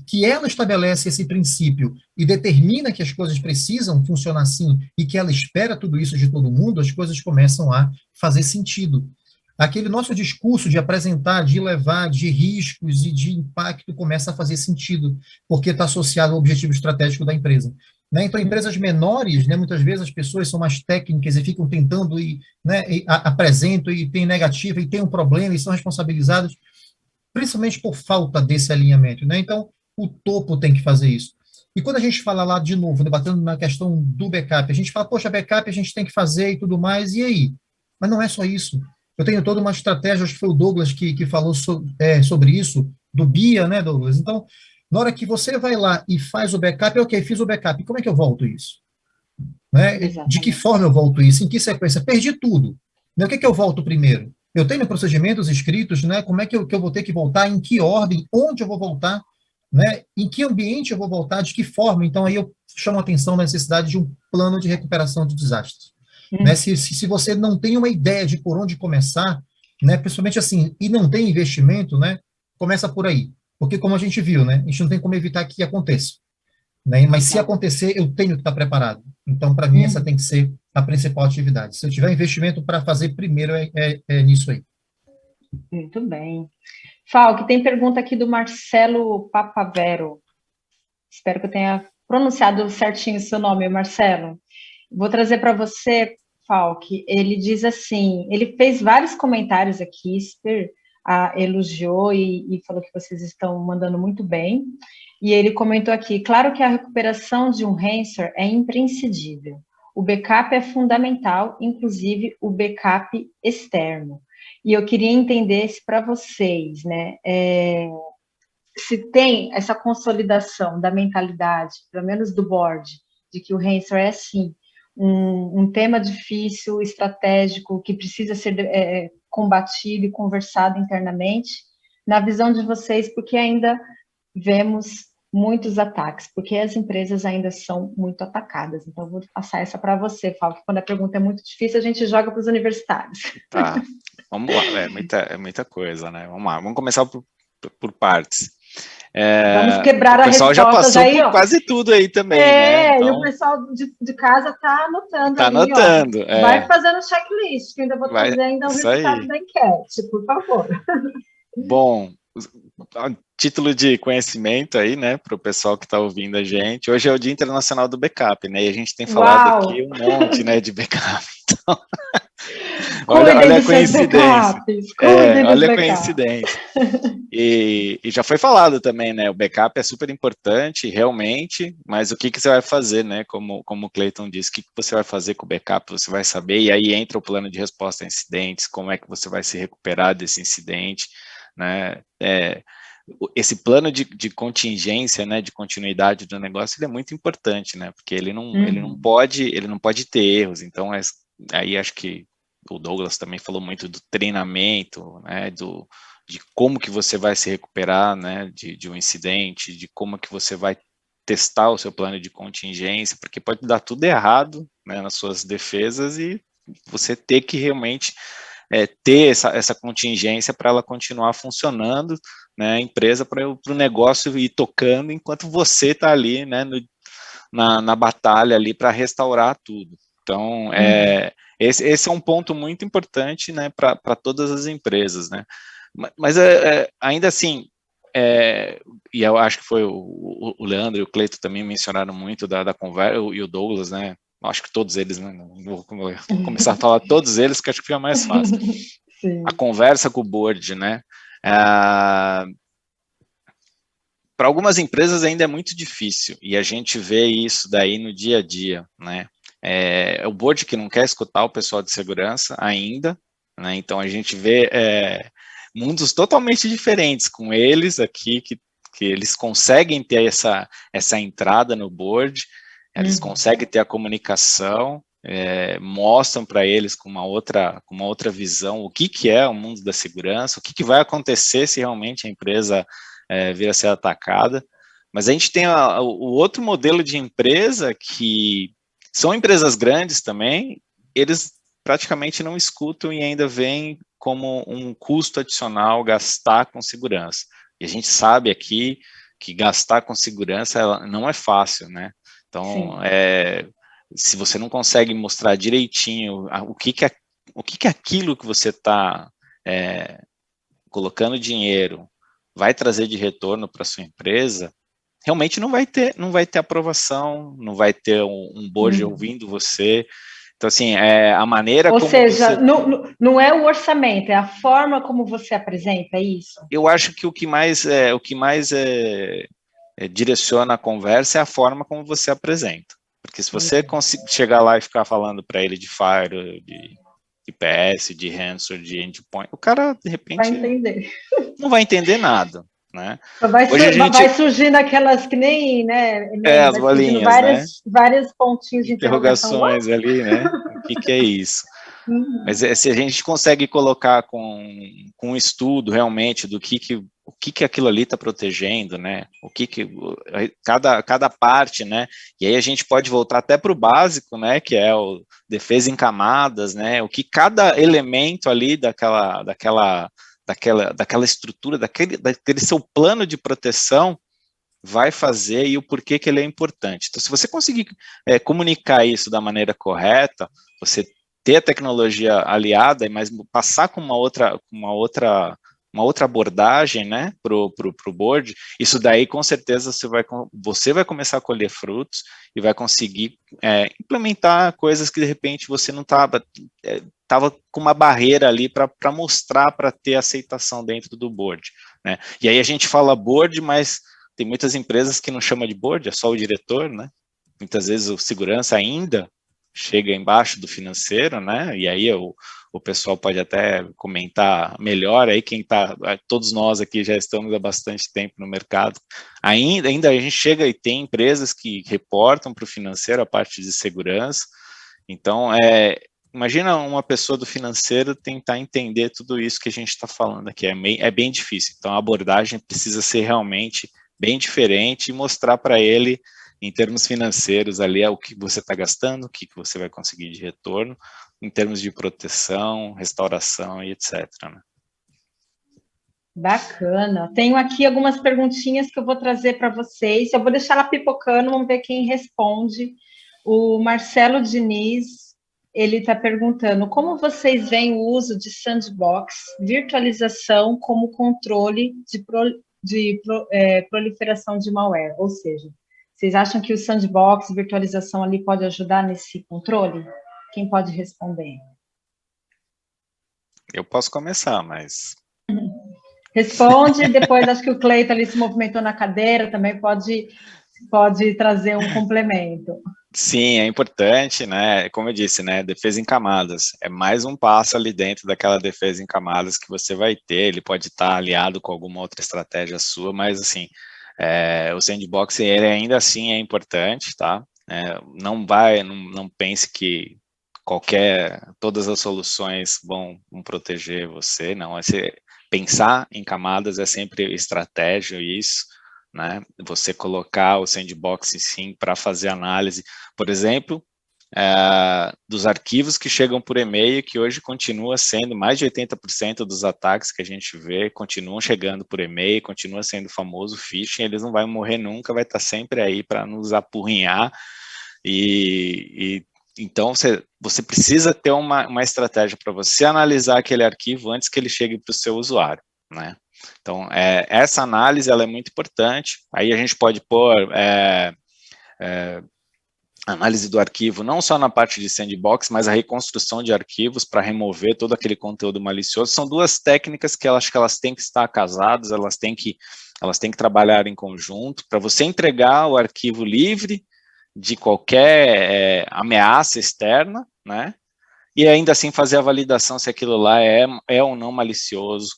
que ela estabelece esse princípio e determina que as coisas precisam funcionar assim e que ela espera tudo isso de todo mundo, as coisas começam a fazer sentido. Aquele nosso discurso de apresentar, de levar, de riscos e de impacto começa a fazer sentido, porque está associado ao objetivo estratégico da empresa. Né? Então, empresas menores, né, muitas vezes as pessoas são mais técnicas e ficam tentando, apresentam e tem negativa e tem um problema e são responsabilizadas, principalmente por falta desse alinhamento. Né? Então, o topo tem que fazer isso. E quando a gente fala lá, de novo, debatendo na questão do backup, a gente fala, poxa, backup a gente tem que fazer e tudo mais, e aí? Mas não é só isso. Eu tenho toda uma estratégia, acho que foi o Douglas que falou sobre isso, do BIA, né, Douglas? Então, na hora que você vai lá e faz o backup, ok, fiz o backup, como é que eu volto isso? Né? De que forma eu volto isso? Em que sequência? Perdi tudo. Né? O que eu volto primeiro? Eu tenho procedimentos escritos, né? Como é que eu vou ter que voltar, em que ordem, onde eu vou voltar, né? Em que ambiente eu vou voltar, de que forma? Então, aí eu chamo a atenção na necessidade de um plano de recuperação de desastres. Né? Se você não tem uma ideia de por onde começar, né? Principalmente assim, e não tem investimento, né? Começa por aí. Porque, como a gente viu, né? A gente não tem como evitar que aconteça. Né? Mas se acontecer, eu tenho que estar preparado. Então, para mim, essa tem que ser a principal atividade. Se eu tiver investimento para fazer, primeiro é nisso aí. Muito bem. Falk, tem pergunta aqui do Marcelo Papavero. Espero que eu tenha pronunciado certinho o seu nome, Marcelo. Vou trazer para você, Falk. Ele diz assim, ele fez vários comentários aqui, elogiou e falou que vocês estão mandando muito bem. E ele comentou aqui, claro que a recuperação de um ransomware é imprescindível. O backup é fundamental, inclusive o backup externo. E eu queria entender se para vocês, né, se tem essa consolidação da mentalidade, pelo menos do board, de que o ransomware é, sim, um tema difícil, estratégico, que precisa ser combatido e conversado internamente, na visão de vocês, porque ainda vemos muitos ataques, porque as empresas ainda são muito atacadas. Então, eu vou passar essa para você, Fábio, que quando a pergunta é muito difícil, a gente joga para os universitários. Tá, vamos lá, é muita coisa, né? Vamos lá, vamos começar por partes. Vamos quebrar a resposta. O pessoal já passou aí, por quase tudo aí também, né? Então, e o pessoal de casa está anotando. Está anotando. Vai fazendo checklist, que eu ainda vou trazer ainda o resultado da enquete, por favor. Bom, título de conhecimento aí, né, para o pessoal que está ouvindo a gente. Hoje é o Dia Internacional do Backup, né, e a gente tem falado aqui um monte, né, de backup. Então, olha a coincidência. Olha a coincidência. E já foi falado também, né, o backup é super importante, realmente, mas o que você vai fazer, né, como o Clayton disse, o que você vai fazer com o backup, você vai saber, e aí entra o plano de resposta a incidentes, como é que você vai se recuperar desse incidente, né, esse plano de contingência, né, de continuidade do negócio, ele é muito importante, né, porque ele não pode ter erros, então aí acho que o Douglas também falou muito do treinamento, né, de como que você vai se recuperar, né, de um incidente, de como que você vai testar o seu plano de contingência, porque pode dar tudo errado, né, nas suas defesas e você ter que realmente ter essa contingência para ela continuar funcionando, né, a empresa para o negócio ir tocando enquanto você está ali, né, na batalha ali para restaurar tudo. Então, esse é um ponto muito importante, né, para todas as empresas, né. Mas ainda assim, e eu acho que foi o Leandro e o Cleito também mencionaram muito da conversa, e o Douglas, né, acho que todos eles, né, vou começar a falar todos eles, que acho que fica mais fácil. Sim. A conversa com o board, né, para algumas empresas ainda é muito difícil, e a gente vê isso daí no dia a dia, né, o board que não quer escutar o pessoal de segurança ainda, né, então a gente vê mundos totalmente diferentes com eles aqui, que eles conseguem ter essa entrada no board, eles conseguem ter a comunicação, mostram para eles com uma outra visão o que é o mundo da segurança, o que vai acontecer se realmente a empresa vir a ser atacada. Mas a gente tem o outro modelo de empresa, que são empresas grandes também, eles praticamente não escutam e ainda veem como um custo adicional gastar com segurança. E a gente sabe aqui que gastar com segurança não é fácil, né? Então, se você não consegue mostrar direitinho o que é aquilo que você está colocando dinheiro vai trazer de retorno para sua empresa, realmente não vai ter aprovação, não vai ter um board ouvindo você. Então, assim, a maneira como seja, não é o orçamento, é a forma como você apresenta isso? Eu acho que o que mais direciona a conversa é a forma como você apresenta. Porque se você chegar lá e ficar falando para ele de Fire, de IPS, de Ransomware, de Endpoint, o cara, de repente, não vai entender nada. Né? Vai surgindo aquelas que nem, né? As bolinhas, vários pontinhos de interrogações ali, né? O que é isso? Mas se a gente consegue colocar com um estudo realmente do o que aquilo ali está protegendo, né? Cada parte, né? E aí a gente pode voltar até para o básico, né? Que é o defesa em camadas, né? O que cada elemento ali daquela estrutura, daquele seu plano de proteção vai fazer e o porquê que ele é importante. Então, se você conseguir comunicar isso da maneira correta, você ter a tecnologia aliada, mas passar com uma outra abordagem, né, pro board, isso daí com certeza você vai começar a colher frutos e vai conseguir implementar coisas que de repente você não estava com uma barreira ali para mostrar, para ter aceitação dentro do board, né? E aí a gente fala board, mas tem muitas empresas que não chama de board, é só o diretor, né? Muitas vezes o segurança ainda chega embaixo do financeiro, né? E aí o pessoal pode até comentar melhor aí, todos nós aqui já estamos há bastante tempo no mercado. Ainda a gente chega e tem empresas que reportam para o financeiro a parte de segurança. Então, imagina uma pessoa do financeiro tentar entender tudo isso que a gente está falando aqui, é bem difícil. Então, a abordagem precisa ser realmente bem diferente e mostrar para ele, em termos financeiros, ali o que você está gastando, o que você vai conseguir de retorno, em termos de proteção, restauração e etc. Né? Bacana. Tenho aqui algumas perguntinhas que eu vou trazer para vocês. Eu vou deixar ela pipocando, vamos ver quem responde. O Marcelo Diniz, ele está perguntando, como vocês veem o uso de sandbox, virtualização como controle de proliferação de malware? Ou seja, vocês acham que o sandbox, virtualização ali pode ajudar nesse controle? Quem pode responder? Eu posso começar, mas... Responde, depois acho que o Cleiton ali se movimentou na cadeira, também pode trazer um complemento. Sim, é importante, né? Como eu disse, né? Defesa em camadas. É mais um passo ali dentro daquela defesa em camadas que você vai ter. Ele pode estar aliado com alguma outra estratégia sua, mas assim, o sandbox ele ainda assim é importante, tá? Não pense que todas as soluções vão proteger você, não. Pensar em camadas é sempre estratégia, isso, né? Você colocar o sandbox sim para fazer análise, por exemplo, dos arquivos que chegam por e-mail, que hoje continua sendo mais de 80% dos ataques que a gente vê, continuam chegando por e-mail, continua sendo o famoso phishing, eles não vão morrer nunca, vai estar sempre aí para nos apurrinhar, então, você precisa ter uma estratégia para você analisar aquele arquivo antes que ele chegue para o seu usuário, né? Então, essa análise ela é muito importante. Aí a gente pode pôr análise do arquivo, não só na parte de sandbox, mas a reconstrução de arquivos para remover todo aquele conteúdo malicioso. São duas técnicas que eu acho que elas têm que estar casadas, elas têm que trabalhar em conjunto, para você entregar o arquivo livre de qualquer ameaça externa, né? E ainda assim fazer a validação se aquilo lá é ou não malicioso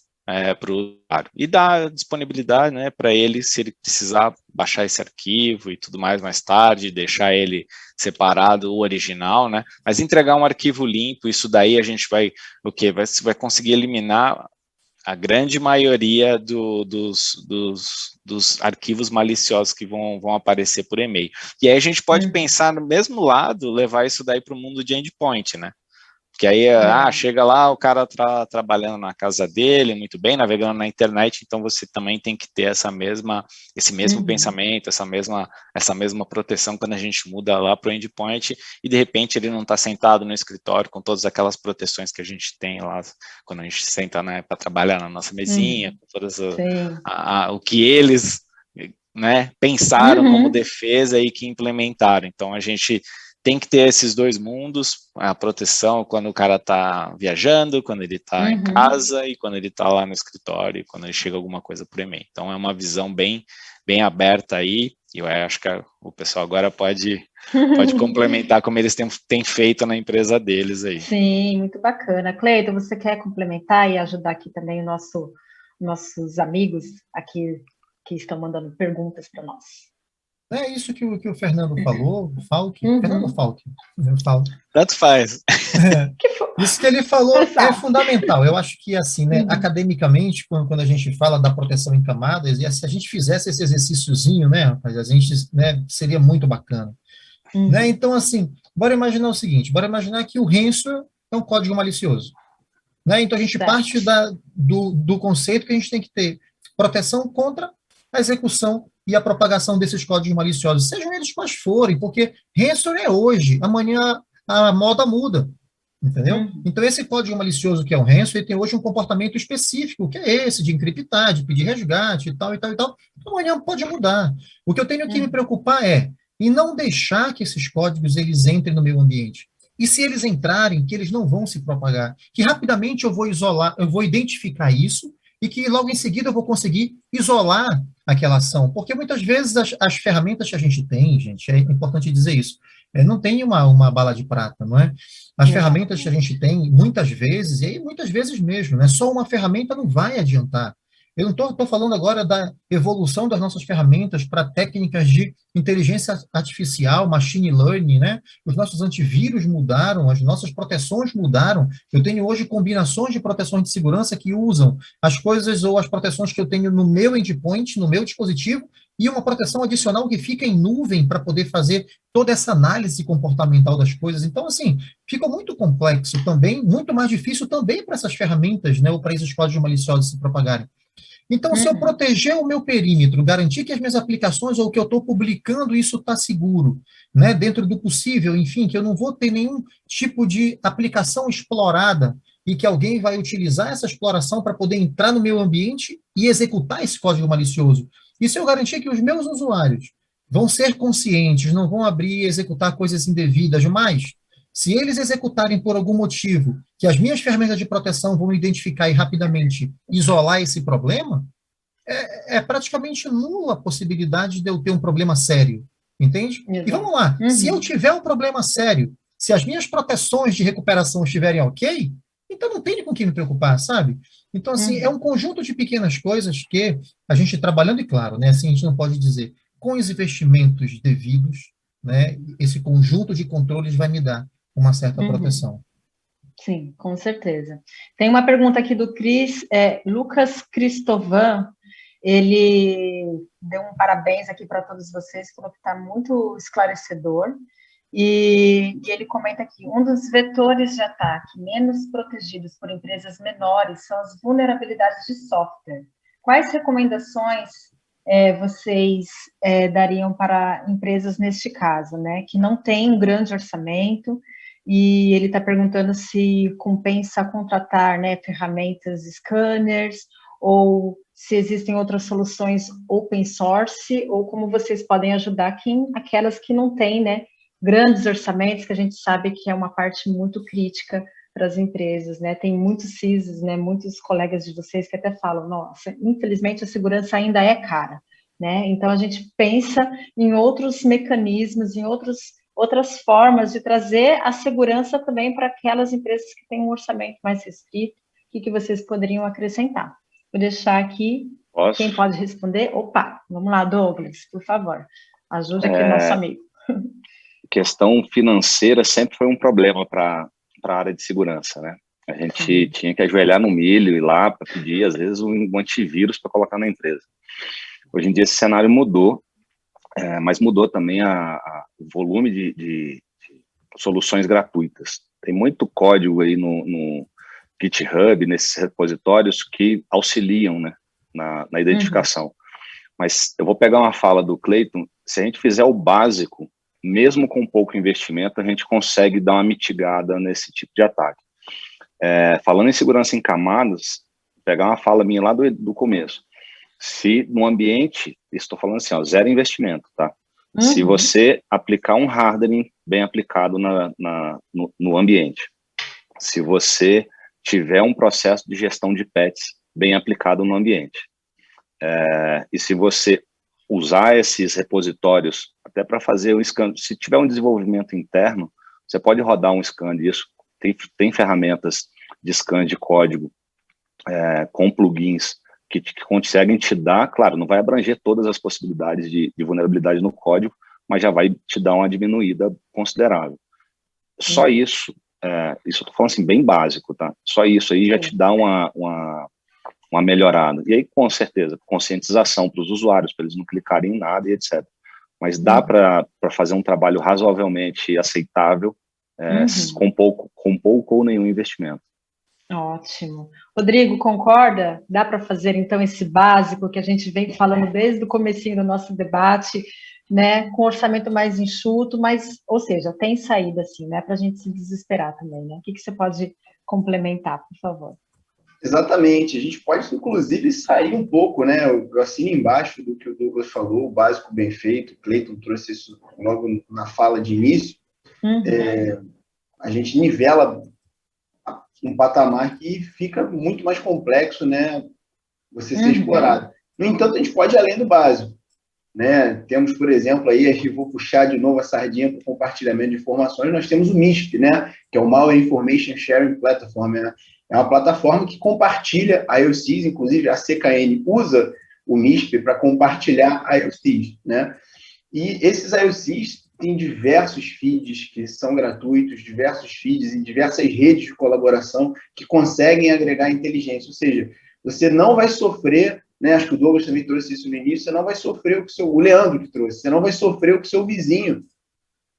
para o usuário. E dar disponibilidade, né, para ele, se ele precisar baixar esse arquivo e tudo mais tarde, deixar ele separado, o original, né? Mas entregar um arquivo limpo, isso daí a gente vai conseguir eliminar a grande maioria dos arquivos maliciosos que vão aparecer por e-mail. E aí a gente pode pensar no mesmo lado, levar isso daí para o mundo de endpoint, né? Porque aí, chega lá, o cara tá trabalhando na casa dele, muito bem, navegando na internet, então você também tem que ter esse mesmo pensamento, essa mesma proteção quando a gente muda lá para o endpoint e de repente ele não está sentado no escritório com todas aquelas proteções que a gente tem lá, quando a gente senta, né, para trabalhar na nossa mesinha, com todas o que eles, né, pensaram como defesa e que implementaram. Então a gente tem que ter esses dois mundos, a proteção quando o cara está viajando, quando ele está em casa e quando ele está lá no escritório, quando ele chega alguma coisa por e-mail. Então é uma visão bem aberta aí, e eu acho que o pessoal agora pode complementar como eles têm feito na empresa deles aí. Sim, muito bacana. Cleiton, você quer complementar e ajudar aqui também nossos amigos aqui que estão mandando perguntas para nós? É isso que o Fernando falou, Fernando Falque. Tanto faz. Isso que ele falou é fundamental. Eu acho que, assim, né, academicamente, quando a gente fala da proteção em camadas, e se a gente fizesse esse exercíciozinho, né, rapaz, a gente, né, seria muito bacana. Né? Então, assim, bora imaginar o seguinte, bora imaginar que o ransomware é um código malicioso. Né? Então, a gente parte do conceito que a gente tem que ter proteção contra a execução e a propagação desses códigos maliciosos, sejam eles quais forem, porque ransomware é hoje, amanhã a moda muda. Entendeu? Então, esse código malicioso que é o ransom, ele tem hoje um comportamento específico, que é esse, de encriptar, de pedir resgate e tal, e tal, e tal. Amanhã pode mudar. O que eu tenho que me preocupar é em não deixar que esses códigos eles entrem no meu ambiente. E se eles entrarem, que eles não vão se propagar. Que rapidamente eu vou isolar, eu vou identificar isso, e que logo em seguida eu vou conseguir isolar aquela ação. Porque muitas vezes as ferramentas que a gente tem, gente, é importante dizer isso, não tem uma bala de prata, não é? As ferramentas que a gente tem, muitas vezes, e aí muitas vezes mesmo, né? Só uma ferramenta não vai adiantar. Eu não estou falando agora da evolução das nossas ferramentas para técnicas de inteligência artificial, machine learning, né? Os nossos antivírus mudaram, as nossas proteções mudaram. Eu tenho hoje combinações de proteções de segurança que usam as coisas ou as proteções que eu tenho no meu endpoint, no meu dispositivo, e uma proteção adicional que fica em nuvem para poder fazer toda essa análise comportamental das coisas. Então, assim, fica muito complexo também, muito mais difícil também para essas ferramentas, né, ou para esses códigos maliciosos se propagarem. Então, se eu proteger o meu perímetro, garantir que as minhas aplicações ou o que eu estou publicando, isso está seguro, né, dentro do possível, enfim, que eu não vou ter nenhum tipo de aplicação explorada e que alguém vai utilizar essa exploração para poder entrar no meu ambiente e executar esse código malicioso. E se eu garantir que os meus usuários vão ser conscientes, não vão abrir e executar coisas indevidas, mas se eles executarem por algum motivo que as minhas ferramentas de proteção vão identificar e rapidamente isolar esse problema, é praticamente nula a possibilidade de eu ter um problema sério, entende? Exato. E vamos lá, se eu tiver um problema sério, se as minhas proteções de recuperação estiverem ok, então não tem com que me preocupar, sabe? Então, assim, é um conjunto de pequenas coisas que a gente trabalhando, e claro, né, assim, a gente não pode dizer, com os investimentos devidos, né, esse conjunto de controles vai me dar uma certa proteção. Sim, com certeza. Tem uma pergunta aqui do Lucas Cristovan, ele deu um parabéns aqui para todos vocês, falou que está muito esclarecedor, e ele comenta aqui, um dos vetores de ataque menos protegidos por empresas menores são as vulnerabilidades de software. Quais recomendações vocês dariam para empresas neste caso, né, que não têm um grande orçamento, e ele está perguntando se compensa contratar, né, ferramentas scanners, ou se existem outras soluções open source, ou como vocês podem ajudar aquelas que não têm, né, grandes orçamentos, que a gente sabe que é uma parte muito crítica para as empresas, né? Tem muitos CISOs, né, muitos colegas de vocês que até falam, nossa, infelizmente a segurança ainda é cara, né? Então a gente pensa em outros mecanismos, em outras formas de trazer a segurança também para aquelas empresas que têm um orçamento mais restrito. O que vocês poderiam acrescentar? Vou deixar aqui, quem pode responder? Opa, vamos lá, Douglas, por favor, ajude aqui o nosso amigo. Questão financeira sempre foi um problema para a área de segurança, né? A gente tinha que ajoelhar no milho, ir lá para pedir, às vezes, um antivírus para colocar na empresa. Hoje em dia esse cenário mudou, mas mudou também o volume de soluções gratuitas. Tem muito código aí no GitHub, nesses repositórios, que auxiliam, né, na identificação. Mas eu vou pegar uma fala do Clayton, se a gente fizer o básico, mesmo com pouco investimento, a gente consegue dar uma mitigada nesse tipo de ataque. Falando em segurança em camadas, pegar uma fala minha lá do começo. Se no ambiente, estou falando assim, zero investimento, tá? Se você aplicar um hardening bem aplicado no ambiente, se você tiver um processo de gestão de patches bem aplicado no ambiente, e se você usar esses repositórios até para fazer o scan, se tiver um desenvolvimento interno, você pode rodar um scan disso, tem ferramentas de scan de código com plugins que conseguem te dar, claro, não vai abranger todas as possibilidades de vulnerabilidade no código, mas já vai te dar uma diminuída considerável. Só isso eu estou falando assim, bem básico, tá? Só isso aí já te dá uma melhorada. E aí, com certeza, conscientização para os usuários, para eles não clicarem em nada e etc. Mas dá para fazer um trabalho razoavelmente aceitável, com pouco ou nenhum investimento. Ótimo. Rodrigo, concorda? Dá para fazer, então, esse básico que a gente vem falando desde o comecinho do nosso debate, né, com orçamento mais enxuto, mas, ou seja, tem saída, assim, né, para a gente se desesperar também, né? O que você pode complementar, por favor? Exatamente, a gente pode, inclusive, sair um pouco, né? Eu assino embaixo do que o Douglas falou, o básico bem feito, o Cleiton trouxe isso logo na fala de início. A gente nivela um patamar que fica muito mais complexo, né? Você ser explorado. No entanto, a gente pode ir além do básico, né? Temos, por exemplo, aí, aqui vou puxar de novo a sardinha para o compartilhamento de informações, nós temos o MISP, né? Que é o Malware Information Sharing Platform, né? É uma plataforma que compartilha IOCs, inclusive a CKN usa o MISP para compartilhar IOCs, né? E esses IOCs têm diversos feeds que são gratuitos, diversos feeds e diversas redes de colaboração que conseguem agregar inteligência, ou seja, você não vai sofrer, né? Acho que o Douglas também trouxe isso no início, você não vai sofrer o que o Leandro que trouxe, você não vai sofrer o que o seu vizinho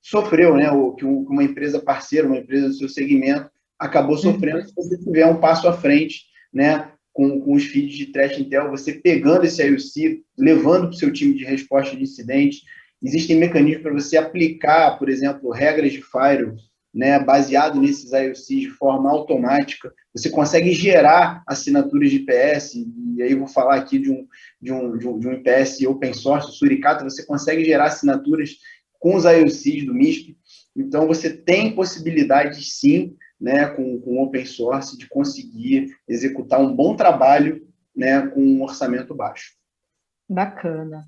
sofreu, né? O que uma empresa parceira, uma empresa do seu segmento acabou sofrendo. Se você tiver um passo à frente, né? Com os feeds de Threat Intel, você pegando esse IOC, levando para o seu time de resposta de incidentes, existem mecanismos para você aplicar, por exemplo, regras de firewall, né, baseado nesses IOCs de forma automática. Você consegue gerar assinaturas de IPS, e aí eu vou falar aqui de um IPS open source, o Suricata, você consegue gerar assinaturas com os IOCs do MISP. Então, você tem possibilidades, sim, né, com open source, de conseguir executar um bom trabalho, né, com um orçamento baixo. Bacana.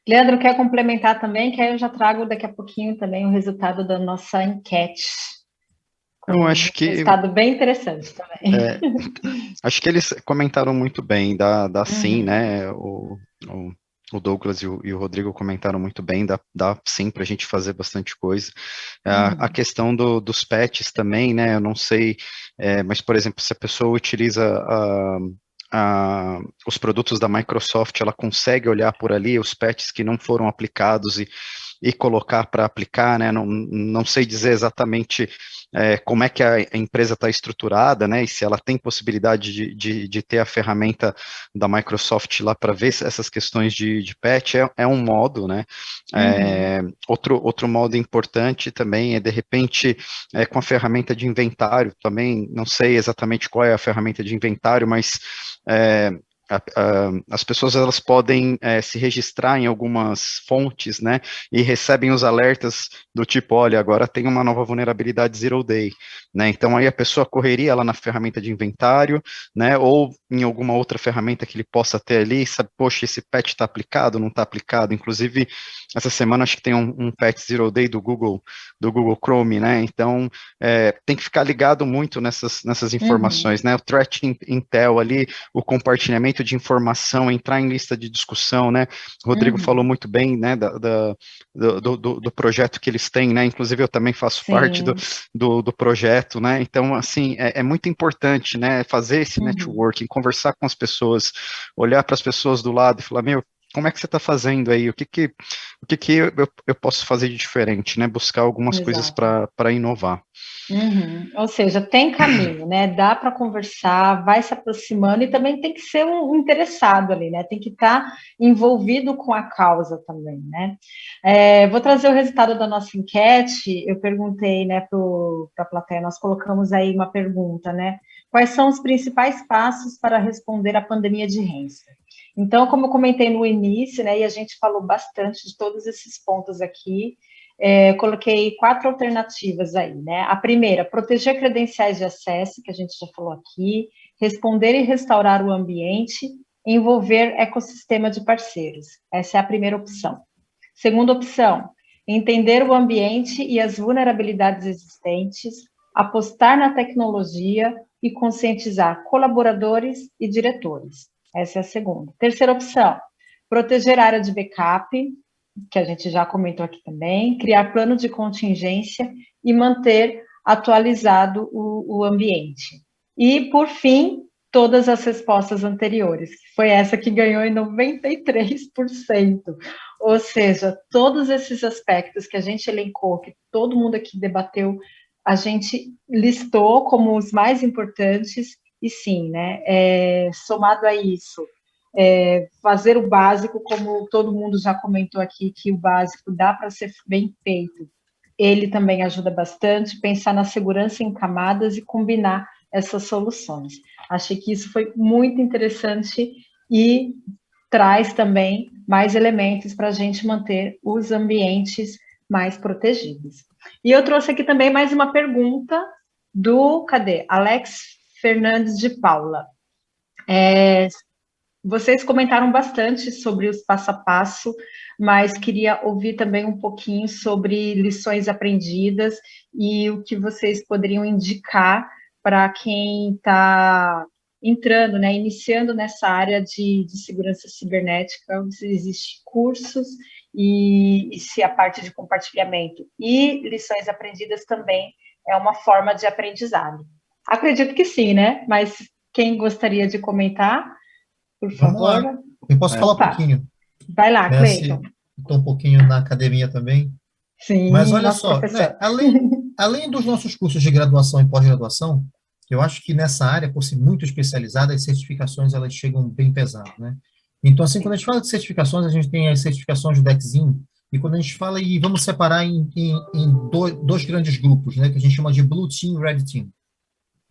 Leandro, quer complementar também, que aí eu já trago daqui a pouquinho também o resultado da nossa enquete. Eu acho que... Um resultado bem interessante também. Acho que eles comentaram muito bem, dá sim, né? O Douglas e o Rodrigo comentaram muito bem, dá sim para a gente fazer bastante coisa. A questão dos patches também, né? Eu não sei, mas, por exemplo, se a pessoa utiliza os produtos da Microsoft, ela consegue olhar por ali os patches que não foram aplicados e colocar para aplicar, né? Não sei dizer exatamente como é que a empresa está estruturada, né? E se ela tem possibilidade de ter a ferramenta da Microsoft lá para ver essas questões de patch, é um modo, né? Outro modo importante também é, de repente, com a ferramenta de inventário também, não sei exatamente qual é a ferramenta de inventário, mas as pessoas elas podem se registrar em algumas fontes, né, e recebem os alertas do tipo, olha, agora tem uma nova vulnerabilidade Zero Day, né, então aí a pessoa correria lá na ferramenta de inventário, né, ou em alguma outra ferramenta que ele possa ter ali, sabe, poxa, esse patch está aplicado, não está aplicado, inclusive, essa semana acho que tem um patch Zero Day do Google Chrome, né, então tem que ficar ligado muito nessas informações, né, o Threat Intel ali, o compartilhamento de informação, entrar em lista de discussão, né? O Rodrigo falou muito bem, né, do projeto que eles têm, né? Inclusive eu também faço parte do projeto, né? Então, assim, é muito importante, né, fazer esse networking, conversar com as pessoas, olhar para as pessoas do lado e falar, meu, como é que você está fazendo aí? O que eu posso fazer de diferente, né? Buscar algumas coisas para inovar. Ou seja, tem caminho, né? Dá para conversar, vai se aproximando e também tem que ser um interessado ali, né? Tem que estar envolvido com a causa também, né? Vou trazer o resultado da nossa enquete. Eu perguntei, né, para a plateia, nós colocamos aí uma pergunta, né? Quais são os principais passos para responder à pandemia de ransomware? Então, como eu comentei no início, né, e a gente falou bastante de todos esses pontos aqui, coloquei 4 alternativas aí, né? A primeira, proteger credenciais de acesso, que a gente já falou aqui, responder e restaurar o ambiente, envolver ecossistema de parceiros. Essa é a primeira opção. Segunda opção, entender o ambiente e as vulnerabilidades existentes, apostar na tecnologia e conscientizar colaboradores e diretores. Essa é a segunda. Terceira opção, proteger a área de backup, que a gente já comentou aqui também, criar plano de contingência e manter atualizado o ambiente. E, por fim, todas as respostas anteriores, que foi essa que ganhou em 93%. Ou seja, todos esses aspectos que a gente elencou, que todo mundo aqui debateu, a gente listou como os mais importantes, e sim, né, somado a isso, fazer o básico, como todo mundo já comentou aqui, que o básico dá para ser bem feito. Ele também ajuda bastante, pensar na segurança em camadas e combinar essas soluções. Achei que isso foi muito interessante e traz também mais elementos para a gente manter os ambientes mais protegidos. E eu trouxe aqui também mais uma pergunta do, Alex Fernandes de Paula. Vocês comentaram bastante sobre os passo a passo, mas queria ouvir também um pouquinho sobre lições aprendidas e o que vocês poderiam indicar para quem está entrando, né, iniciando nessa área de segurança cibernética, se existem cursos e se a parte de compartilhamento e lições aprendidas também é uma forma de aprendizado. Acredito que sim, né? Mas quem gostaria de comentar, por favor? Lá. Eu posso falar um pouquinho. Vai lá, Cleiton. Estou um pouquinho na academia também. Sim, mas olha só, né, além dos nossos cursos de graduação e pós-graduação, eu acho que nessa área, por ser muito especializada, as certificações elas chegam bem pesadas, né? Então, assim, quando a gente fala de certificações, a gente tem as certificações do DECZIM, e quando a gente fala, e vamos separar em dois grandes grupos, né, que a gente chama de Blue Team e Red Team.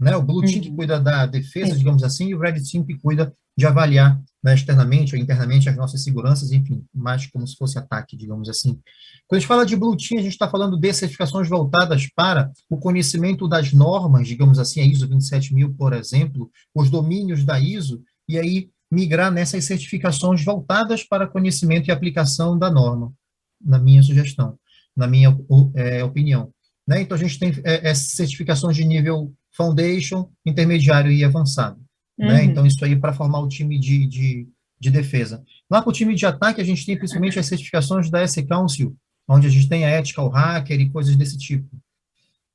Né? O Blue Team que cuida da defesa, digamos assim, e o Red Team que cuida de avaliar, né, externamente ou internamente as nossas seguranças, enfim, mais como se fosse ataque, digamos assim. Quando a gente fala de Blue Team, a gente está falando de certificações voltadas para o conhecimento das normas, digamos assim, a ISO 27000, por exemplo, os domínios da ISO, e aí migrar nessas certificações voltadas para conhecimento e aplicação da norma, na minha sugestão, na minha opinião. Né? Então, a gente tem certificações de nível Foundation, intermediário e avançado. Né? Então, isso aí para formar o time de defesa. Lá para o time de ataque, a gente tem principalmente as certificações da SC Council, onde a gente tem a Ethical Hacker e coisas desse tipo.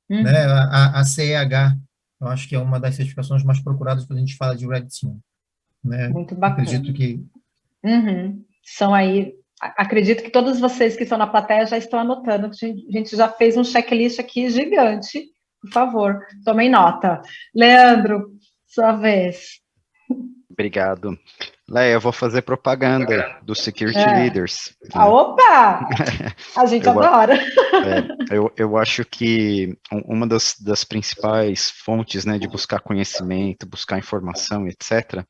Né? A CEH, eu acho que é uma das certificações mais procuradas quando a gente fala de Red Team. Né? Muito bacana. Acredito que... São aí... Acredito que todos vocês que estão na plateia já estão anotando, que a gente já fez um checklist aqui gigante. Por favor, tomem nota. Leandro, sua vez. Obrigado. Leia, eu vou fazer propaganda do Security Leaders. Opa! A gente adora. Eu acho que uma das principais fontes, né, de buscar conhecimento, buscar informação, etc.,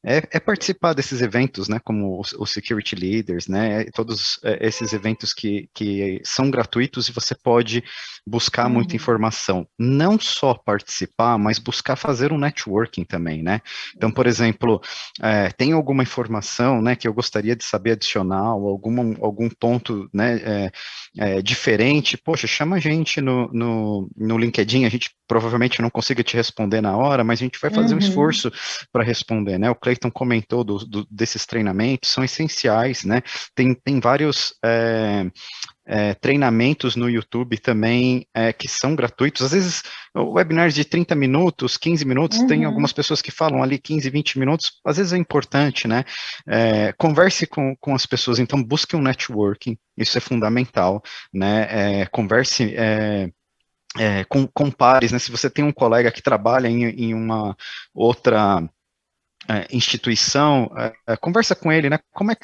é participar desses eventos, né, como o Security Leaders, né, todos esses eventos que são gratuitos e você pode buscar muita informação. Não só participar, mas buscar fazer um networking também, né. Então, por exemplo, tem alguma informação, né, que eu gostaria de saber adicional, algum ponto, né, diferente, poxa, chama a gente no LinkedIn, a gente provavelmente não consiga te responder na hora, mas a gente vai fazer um esforço para responder, né, o Cleiton comentou desses treinamentos, são essenciais, né, tem vários treinamentos no YouTube também que são gratuitos, às vezes webinars de 30 minutos, 15 minutos, tem algumas pessoas que falam ali 15, 20 minutos, às vezes é importante, né, converse com as pessoas, então busque um networking, isso é fundamental, né, converse com pares, né, se você tem um colega que trabalha em uma outra instituição, conversa com ele, né, como é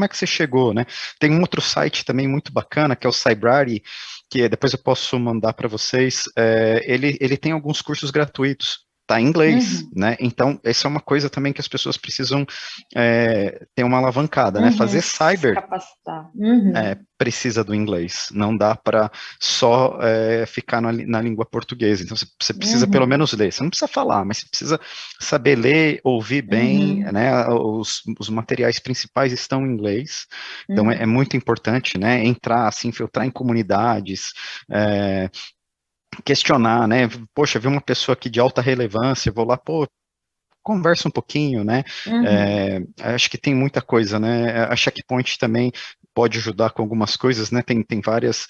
que você chegou, né, tem um outro site também muito bacana, que é o Cybrary, que depois eu posso mandar para vocês, ele tem alguns cursos gratuitos, tá em inglês, né, então essa é uma coisa também que as pessoas precisam ter uma alavancada, né, fazer cyber, capacitar. Precisa do inglês, não dá para só ficar na língua portuguesa, então você precisa pelo menos ler, você não precisa falar, mas você precisa saber ler, ouvir bem, né, os materiais principais estão em inglês, então é muito importante, né, entrar, se infiltrar em comunidades, questionar, né, poxa, vi uma pessoa aqui de alta relevância, vou lá, conversa um pouquinho, né, acho que tem muita coisa, né, a Checkpoint também pode ajudar com algumas coisas, né, tem várias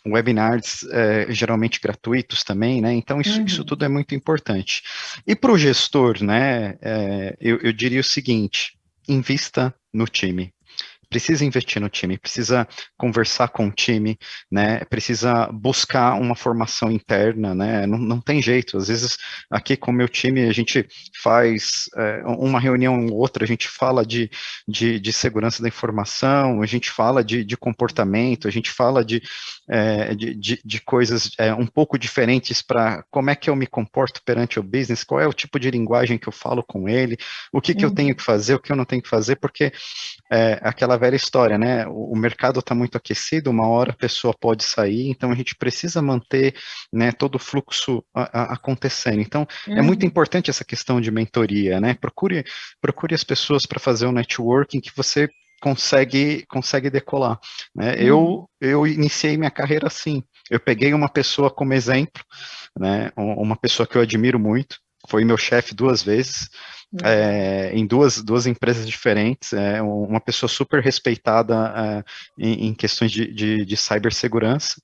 webinars, geralmente gratuitos também, né, então isso tudo é muito importante. E para o gestor, né, eu diria o seguinte, invista no time. precisa investir no time, precisa conversar com o time, né, precisa buscar uma formação interna, né, não tem jeito, às vezes aqui com o meu time a gente faz uma reunião ou outra, a gente fala de segurança da informação, a gente fala de comportamento, a gente fala de coisas um pouco diferentes para como é que eu me comporto perante o business, qual é o tipo de linguagem que eu falo com ele, o que eu tenho que fazer, o que eu não tenho que fazer, porque aquela velha história, né, o mercado está muito aquecido, uma hora a pessoa pode sair, então a gente precisa manter, né, todo o fluxo acontecendo, então é muito importante essa questão de mentoria, né, procure as pessoas para fazer o networking que você consegue decolar, né? Eu iniciei minha carreira assim, eu peguei uma pessoa como exemplo, né, uma pessoa que eu admiro muito, foi meu chefe 2 vezes, em duas empresas diferentes, uma pessoa super respeitada em questões de cibersegurança,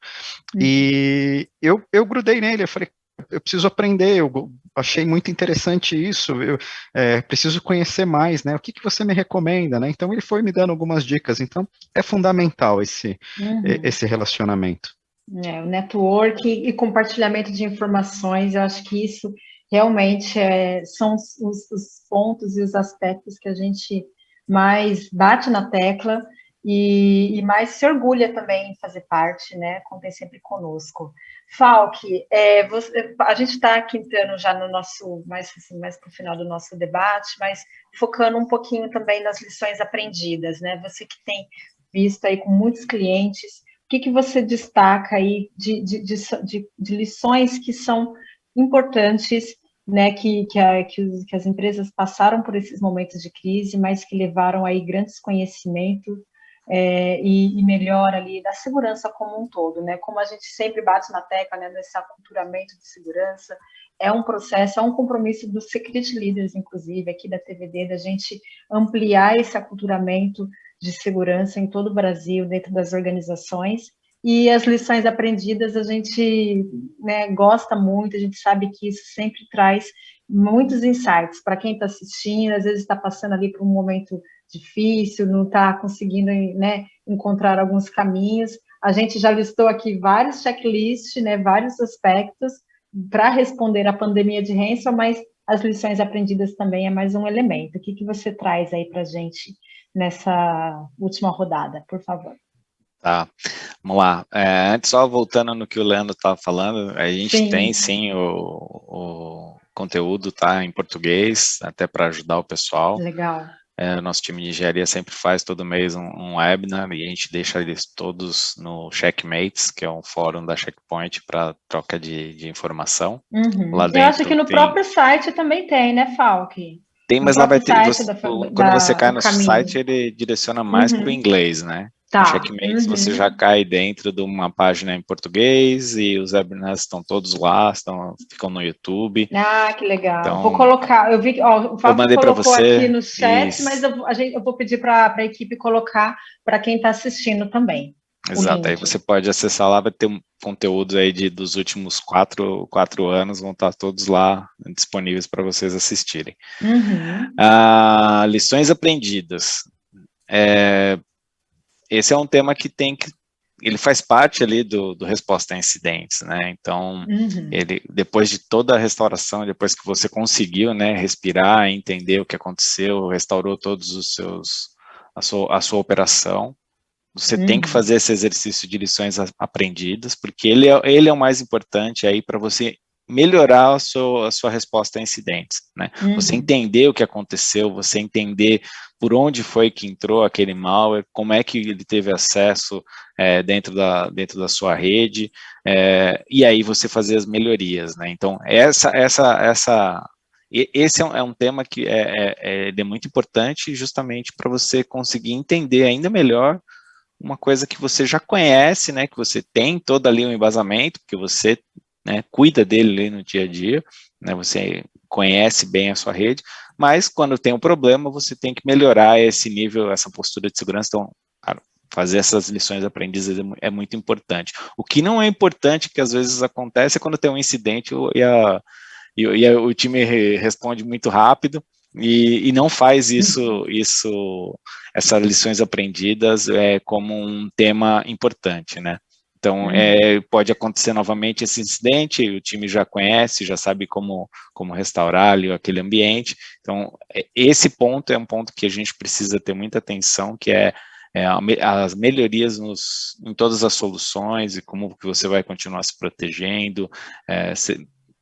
e eu grudei nele, eu falei, eu preciso aprender, eu achei muito interessante isso, eu preciso conhecer mais, né, o que você me recomenda, né, então ele foi me dando algumas dicas, então é fundamental esse relacionamento. O network e compartilhamento de informações, eu acho que isso realmente são os pontos e os aspectos que a gente mais bate na tecla e mais se orgulha também em fazer parte, né? Contem sempre conosco. Falk, a gente está aqui entrando já no nosso, mais para o final do nosso debate, mas focando um pouquinho também nas lições aprendidas, né? Você que tem visto aí com muitos clientes, o que você destaca aí de lições que são importantes, né, que as empresas passaram por esses momentos de crise, mas que levaram aí grandes conhecimentos e melhora ali da segurança como um todo, né? Como a gente sempre bate na tecla, né, nesse aculturamento de segurança, é um processo, é um compromisso dos Security Leaders, inclusive, aqui da TVD, da gente ampliar esse aculturamento de segurança em todo o Brasil, dentro das organizações, e as lições aprendidas a gente, né, gosta muito, a gente sabe que isso sempre traz muitos insights para quem está assistindo, às vezes está passando ali por um momento difícil, não está conseguindo, né, encontrar alguns caminhos. A gente já listou aqui vários checklists, né, vários aspectos para responder à pandemia de ransomware, mas as lições aprendidas também é mais um elemento. O que você traz aí para a gente nessa última rodada, por favor? Tá, vamos lá. Antes, só voltando no que o Leandro estava falando, a gente tem sim o conteúdo, tá, em português, até para ajudar o pessoal. Legal. Nosso time de engenharia sempre faz todo mês um webinar e a gente deixa eles todos no Checkmates, que é um fórum da Checkpoint para troca de informação. Lá dentro, eu acho que no próprio site também tem, né, Falk? Tem, mas lá vai ter. Quando você cai no site, ele direciona mais para o inglês, né? Tá. Checkmates, você já cai dentro de uma página em português e os webinars estão todos lá, ficam no YouTube. Ah, que legal. Então, vou colocar, eu vi que o Fábio colocou aqui no chat, isso. Mas eu vou pedir para a equipe colocar para quem está assistindo também. Exato, aí você pode acessar lá, vai ter conteúdos aí dos últimos quatro anos, vão estar todos lá disponíveis para vocês assistirem. Lições aprendidas. Esse é um tema que ele faz parte ali do resposta a incidentes, né, então, ele, depois de toda a restauração, depois que você conseguiu, né, respirar, entender o que aconteceu, restaurou todos a sua operação, você tem que fazer esse exercício de lições aprendidas, porque ele é o mais importante aí para você melhorar a sua resposta a incidentes, né? Você entender o que aconteceu, você entender por onde foi que entrou aquele malware, como é que ele teve acesso dentro da sua rede, e aí você fazer as melhorias, né? Então, esse é um tema que é muito importante justamente para você conseguir entender ainda melhor uma coisa que você já conhece, né, que você tem todo ali um embasamento, porque você, né, cuida dele ali no dia a dia, né, você conhece bem a sua rede, mas quando tem um problema, você tem que melhorar esse nível, essa postura de segurança, então, cara, fazer essas lições aprendidas é muito importante. O que não é importante, que às vezes acontece, é quando tem um incidente e o time responde muito rápido, e não faz essas lições aprendidas como um tema importante, né? Então, pode acontecer novamente esse incidente, o time já conhece, já sabe como restaurar ali aquele ambiente. Então, esse ponto é um ponto que a gente precisa ter muita atenção, que as melhorias em todas as soluções e como que você vai continuar se protegendo,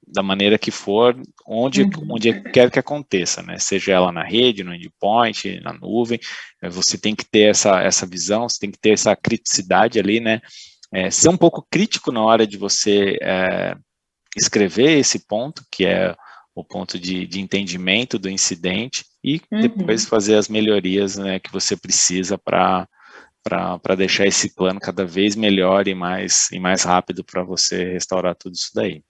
da maneira que for, onde quer que aconteça, né? Seja ela na rede, no endpoint, na nuvem, você tem que ter essa visão, você tem que ter essa criticidade ali, né? Ser um pouco crítico na hora de você escrever esse ponto, que é o ponto de entendimento do incidente, e depois fazer as melhorias, né, que você precisa para deixar esse plano cada vez melhor e mais rápido para você restaurar tudo isso daí.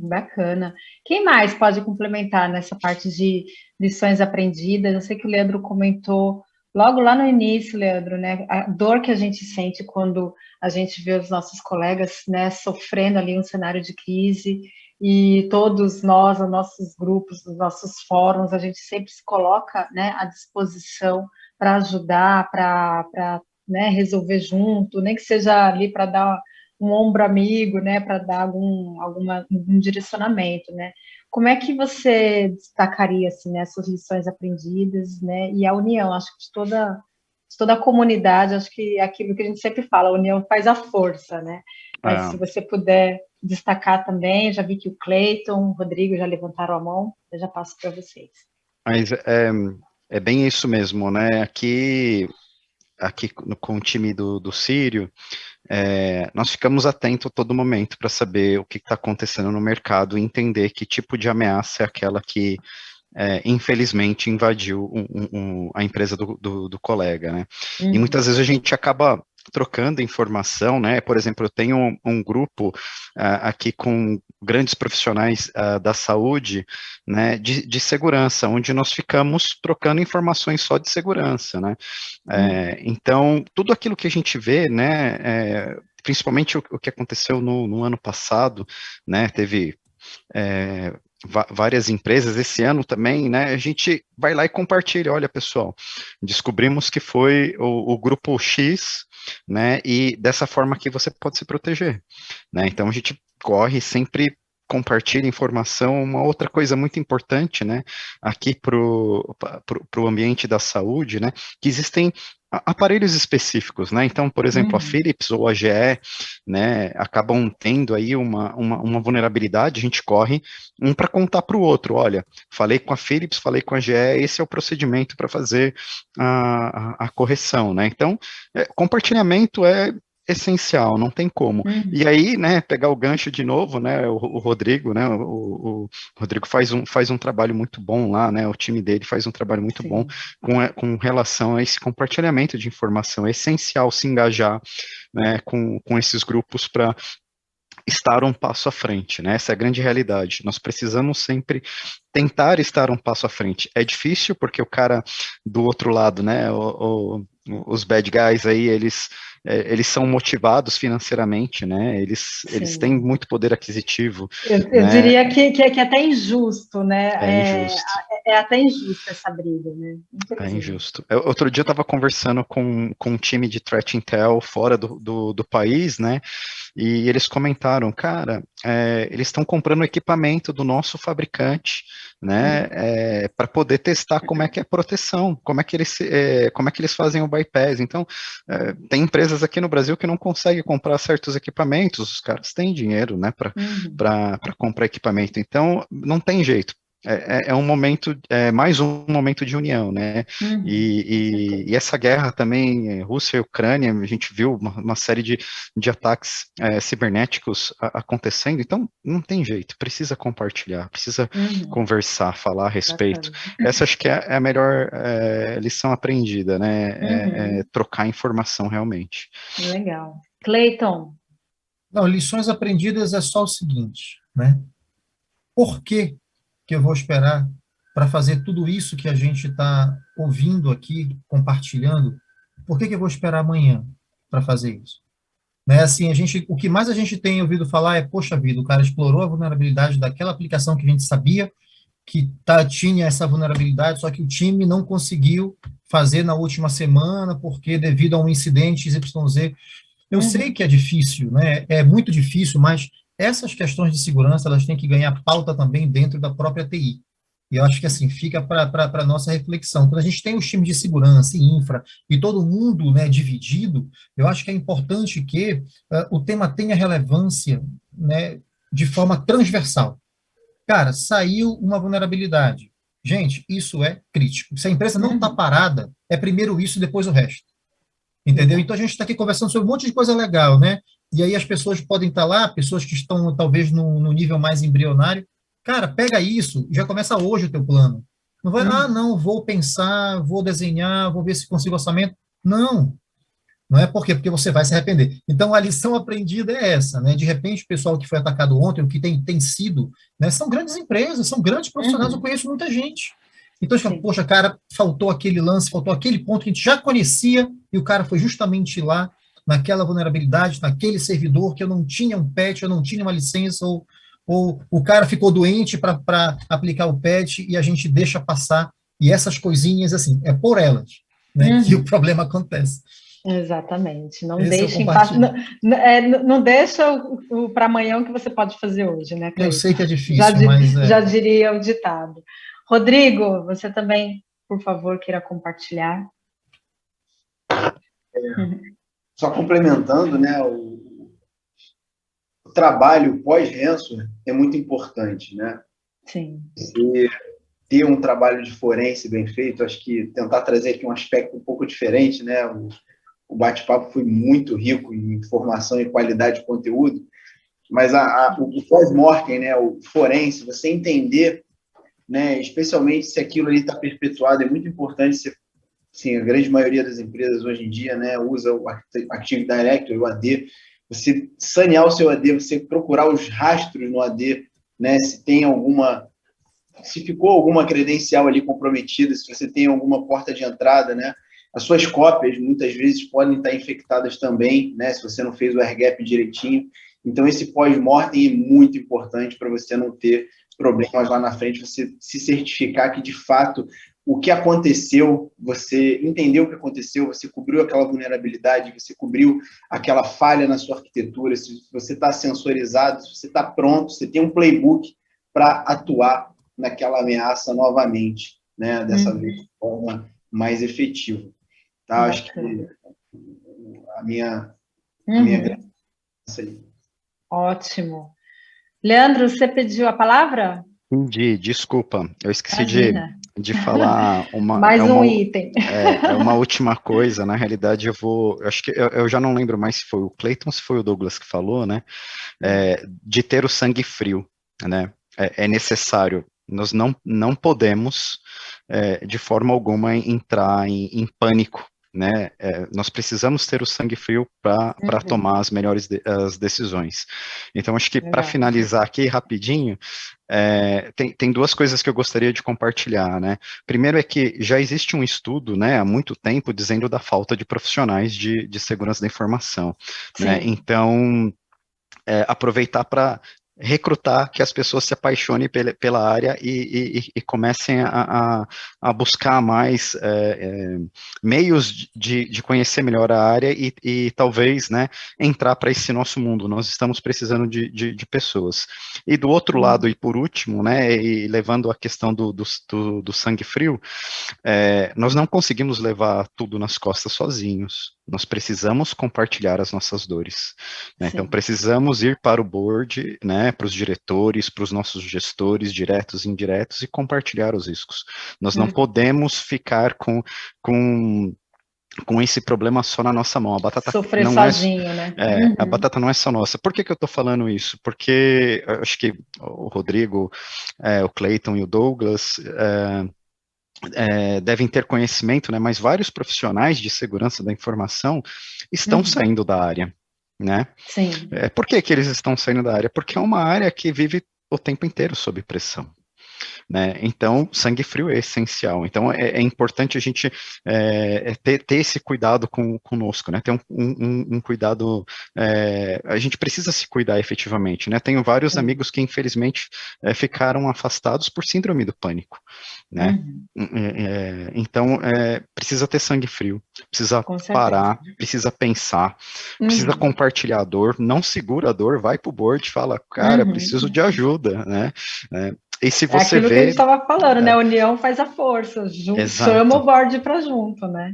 Bacana. Quem mais pode complementar nessa parte de lições aprendidas? Eu sei que o Leandro comentou logo lá no início, Leandro, né, a dor que a gente sente quando a gente vê os nossos colegas, né, sofrendo ali um cenário de crise, e todos nós, os nossos grupos, os nossos fóruns, a gente sempre se coloca, né, à disposição para ajudar, para né, resolver junto, nem que seja ali para dar um ombro amigo, né, para dar algum direcionamento, né? Como é que você destacaria assim, né, essas lições aprendidas, né, e a união, acho que de toda a comunidade, acho que é aquilo que a gente sempre fala, a união faz a força, né? Mas se você puder destacar também, já vi que o Cleiton, o Rodrigo já levantaram a mão, eu já passo para vocês. Mas é bem isso mesmo, né? Aqui com o time do Círio, nós ficamos atentos a todo momento para saber o que está acontecendo no mercado e entender que tipo de ameaça é aquela que, infelizmente, invadiu a empresa do colega, né? E muitas vezes a gente acaba trocando informação, né? Por exemplo, eu tenho um grupo aqui com grandes profissionais da saúde, né, de segurança, onde nós ficamos trocando informações só de segurança, né? Então, tudo aquilo que a gente vê, né, principalmente o que aconteceu no ano passado, né, teve várias empresas, esse ano também, né, a gente vai lá e compartilha, olha pessoal, descobrimos que foi o grupo X, né, e dessa forma que você pode se proteger, né, então a gente corre sempre, compartilha informação. Uma outra coisa muito importante, né, aqui para o ambiente da saúde, né, que existem aparelhos específicos, né, então, por exemplo, a Philips ou a GE, né, acabam tendo aí uma vulnerabilidade, a gente corre para contar para o outro, olha, falei com a Philips, falei com a GE, esse é o procedimento para fazer a correção, né, então, compartilhamento é essencial, não tem como. E aí, né, pegar o gancho de novo, né, o Rodrigo, né, o Rodrigo faz um trabalho muito bom lá, né, o time dele faz um trabalho muito bom com relação a esse compartilhamento de informação. É essencial se engajar, né, com esses grupos para estar um passo à frente, né, essa é a grande realidade. Nós precisamos sempre tentar estar um passo à frente. É difícil porque o cara do outro lado, né, os bad guys aí, eles são motivados financeiramente, né? Eles têm muito poder aquisitivo. Eu diria que é até injusto, né? É injusto. É até injusto essa briga, né? É injusto. Outro dia eu estava conversando com um time de Threat Intel fora do país, né? E eles comentaram, cara, eles estão comprando equipamento do nosso fabricante, né, para poder testar como é que é a proteção, como é que eles fazem o bypass. Então, tem empresas aqui no Brasil que não conseguem comprar certos equipamentos, os caras têm dinheiro, né, para comprar equipamento. Então, não tem jeito. É um momento, mais um momento de união, né? E essa guerra também, Rússia e Ucrânia, a gente viu uma série de ataques cibernéticos acontecendo, então não tem jeito, precisa compartilhar, precisa conversar, falar a respeito. Essa acho que é a melhor lição aprendida, né? Trocar informação realmente. Legal. Cleiton? Não, lições aprendidas é só o seguinte, né? Por que eu vou esperar para fazer tudo isso que a gente está ouvindo aqui, compartilhando? Por que eu vou esperar amanhã para fazer isso? Né, assim, o que mais a gente tem ouvido falar é, poxa vida, o cara explorou a vulnerabilidade daquela aplicação que a gente sabia que tinha essa vulnerabilidade, só que o time não conseguiu fazer na última semana, porque devido a um incidente XYZ. Eu sei que é difícil, né? É muito difícil, mas essas questões de segurança, elas têm que ganhar pauta também dentro da própria TI. E eu acho que, assim, fica para a nossa reflexão. Quando a gente tem os times de segurança e infra, e todo mundo, né, dividido, eu acho que é importante que o tema tenha relevância, né, de forma transversal. Cara, saiu uma vulnerabilidade. Gente, isso é crítico. Se a empresa não está parada, é primeiro isso e depois o resto. Entendeu? Então a gente está aqui conversando sobre um monte de coisa legal, né? E aí as pessoas podem estar lá, pessoas que estão talvez no nível mais embrionário. Cara, pega isso e já começa hoje o teu plano. Não vai, não, vou pensar, vou desenhar, vou ver se consigo orçamento. Não, não é por quê? Porque você vai se arrepender. Então, a lição aprendida é essa, né? De repente, o pessoal que foi atacado ontem, o que tem sido, né? São grandes empresas, são grandes profissionais, eu conheço muita gente. Então, poxa, cara, faltou aquele lance, faltou aquele ponto que a gente já conhecia, e o cara foi justamente lá, naquela vulnerabilidade, naquele servidor, que eu não tinha um patch, eu não tinha uma licença, ou o cara ficou doente para aplicar o patch, e a gente deixa passar, e essas coisinhas, assim, é por elas, né, que o problema acontece. Exatamente. Não deixe não deixa para amanhã o que você pode fazer hoje, né, Cleiton? Eu sei que é difícil, mas... Já diria o ditado. Rodrigo, você também, por favor, queira compartilhar. Só complementando, né, o trabalho pós-ransomware é muito importante, né? Sim. E ter um trabalho de forense bem feito, acho que tentar trazer aqui um aspecto um pouco diferente, né? O bate-papo foi muito rico em informação e qualidade de conteúdo, mas o pós-mortem, né, o forense, você entender, né, especialmente se aquilo ali está perpetuado, é muito importante. Sim, a grande maioria das empresas hoje em dia, né, usa o Active Directory, o AD, você sanear o seu AD, você procurar os rastros no AD, né, se ficou alguma credencial ali comprometida, se você tem alguma porta de entrada, né, as suas cópias muitas vezes podem estar infectadas também, né, se você não fez o AirGap direitinho. Então, esse pós-mortem é muito importante para você não ter problemas lá na frente, você se certificar que, de fato, o que aconteceu, você entendeu o que aconteceu, você cobriu aquela vulnerabilidade, você cobriu aquela falha na sua arquitetura, se você está sensorizado, se você está pronto, você tem um playbook para atuar naquela ameaça novamente, né, dessa vez de forma mais efetiva. Tá? Acho que a minha aí. Ótimo. Leandro, você pediu a palavra? Entendi, desculpa, eu esqueci de falar mais um item. É uma última coisa, na realidade acho que eu já não lembro mais se foi o Cleiton, se foi o Douglas que falou, né, de ter o sangue frio, né, é necessário, nós não podemos, de forma alguma, entrar em pânico, né, nós precisamos ter o sangue frio para tomar as melhores as decisões. Então, acho que para finalizar aqui rapidinho, tem duas coisas que eu gostaria de compartilhar, né. Primeiro é que já existe um estudo, né, há muito tempo, dizendo da falta de profissionais de segurança da informação, né, então, aproveitar para recrutar, que as pessoas se apaixonem pela área e comecem a buscar mais meios de conhecer melhor a área e talvez, né, entrar para esse nosso mundo. Nós estamos precisando de pessoas. E do outro lado, e por último, né, e levando a questão do sangue frio, nós não conseguimos levar tudo nas costas sozinhos. Nós precisamos compartilhar as nossas dores, né? Então precisamos ir para o board, né, para os diretores, para os nossos gestores diretos e indiretos e compartilhar os riscos. Nós não podemos ficar com esse problema só na nossa mão. A batata sofrer não sozinho, né? A batata não é só nossa. Por que eu estou falando isso? Porque eu acho que o Rodrigo, o Cleiton e o Douglas devem ter conhecimento, né, mas vários profissionais de segurança da informação estão saindo da área, né? Sim. Por que eles estão saindo da área? Porque é uma área que vive o tempo inteiro sob pressão, né? Então, sangue frio é essencial. Então, é importante a gente ter esse cuidado conosco, né? Ter um cuidado, a gente precisa se cuidar efetivamente, né? Tenho vários amigos que, infelizmente, ficaram afastados por síndrome do pânico, né? Então, precisa ter sangue frio, precisa parar, precisa pensar, precisa compartilhar a dor, não segura a dor, vai pro board e fala, cara, preciso de ajuda, né? E se você aquilo vê... que a gente estava falando, né? A união faz a força, chama o board para junto, né?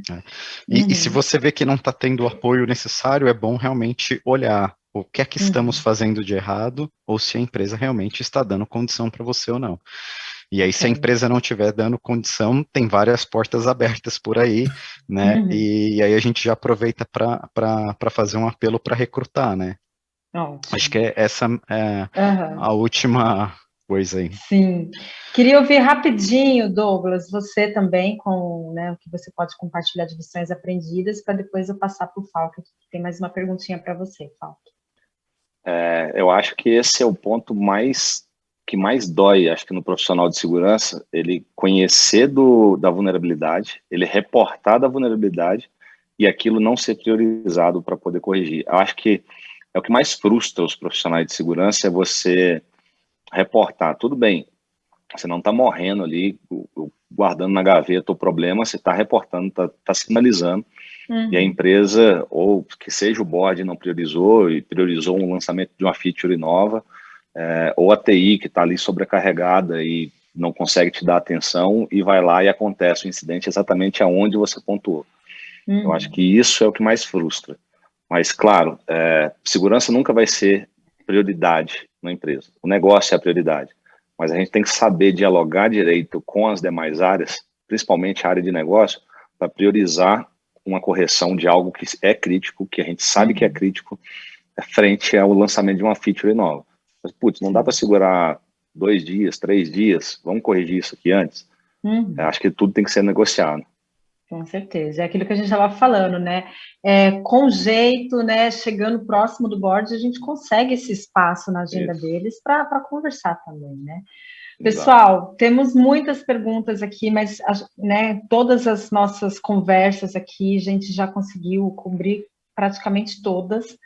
E se você vê que não está tendo o apoio necessário, é bom realmente olhar o que é que estamos fazendo de errado, ou se a empresa realmente está dando condição para você ou não. E aí, se a empresa não estiver dando condição, tem várias portas abertas por aí, né? E aí a gente já aproveita para fazer um apelo para recrutar, né? Acho que essa é a última coisa aí. Sim. Queria ouvir rapidinho, Douglas, você também, com, né, o que você pode compartilhar de lições aprendidas, para depois eu passar para o Falk, que tem mais uma perguntinha para você, Falk. Eu acho que esse é o ponto que mais dói, acho que no profissional de segurança, ele conhecer da vulnerabilidade, ele reportar da vulnerabilidade e aquilo não ser priorizado para poder corrigir. Eu acho que é o que mais frustra os profissionais de segurança, é você reportar, tudo bem, você não está morrendo ali, guardando na gaveta o problema, você está reportando, está sinalizando, e a empresa, ou que seja o board, não priorizou, e priorizou um lançamento de uma feature nova, ou a TI que está ali sobrecarregada e não consegue te dar atenção, e vai lá e acontece o incidente exatamente aonde você pontuou. Eu acho que isso é o que mais frustra. Mas, claro, segurança nunca vai ser prioridade na empresa. O negócio é a prioridade. Mas a gente tem que saber dialogar direito com as demais áreas, principalmente a área de negócio, para priorizar uma correção de algo que é crítico, que a gente sabe que é crítico, frente ao lançamento de uma feature nova. Mas, putz, não dá para segurar 2 dias, 3 dias, vamos corrigir isso aqui antes? Acho que tudo tem que ser negociado. Com certeza, é aquilo que a gente estava falando, né? Com jeito, né? Chegando próximo do board, a gente consegue esse espaço na agenda deles para conversar também, né? Pessoal, temos muitas perguntas aqui, mas né, todas as nossas conversas aqui, a gente já conseguiu cobrir praticamente todas.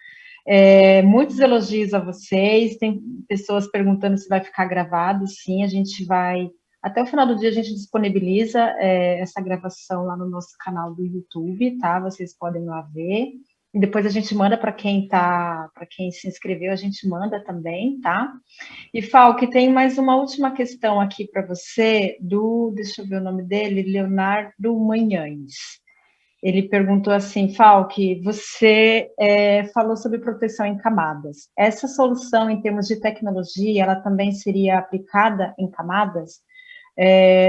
Muitos elogios a vocês, tem pessoas perguntando se vai ficar gravado. Sim, a gente vai... Até o final do dia a gente disponibiliza essa gravação lá no nosso canal do YouTube, tá? Vocês podem lá ver. E depois a gente manda para quem se inscreveu, a gente manda também, tá? E, Falk, tem mais uma última questão aqui para você, deixa eu ver o nome dele, Leonardo Manhães. Ele perguntou assim, Falk, você falou sobre proteção em camadas. Essa solução, em termos de tecnologia, ela também seria aplicada em camadas?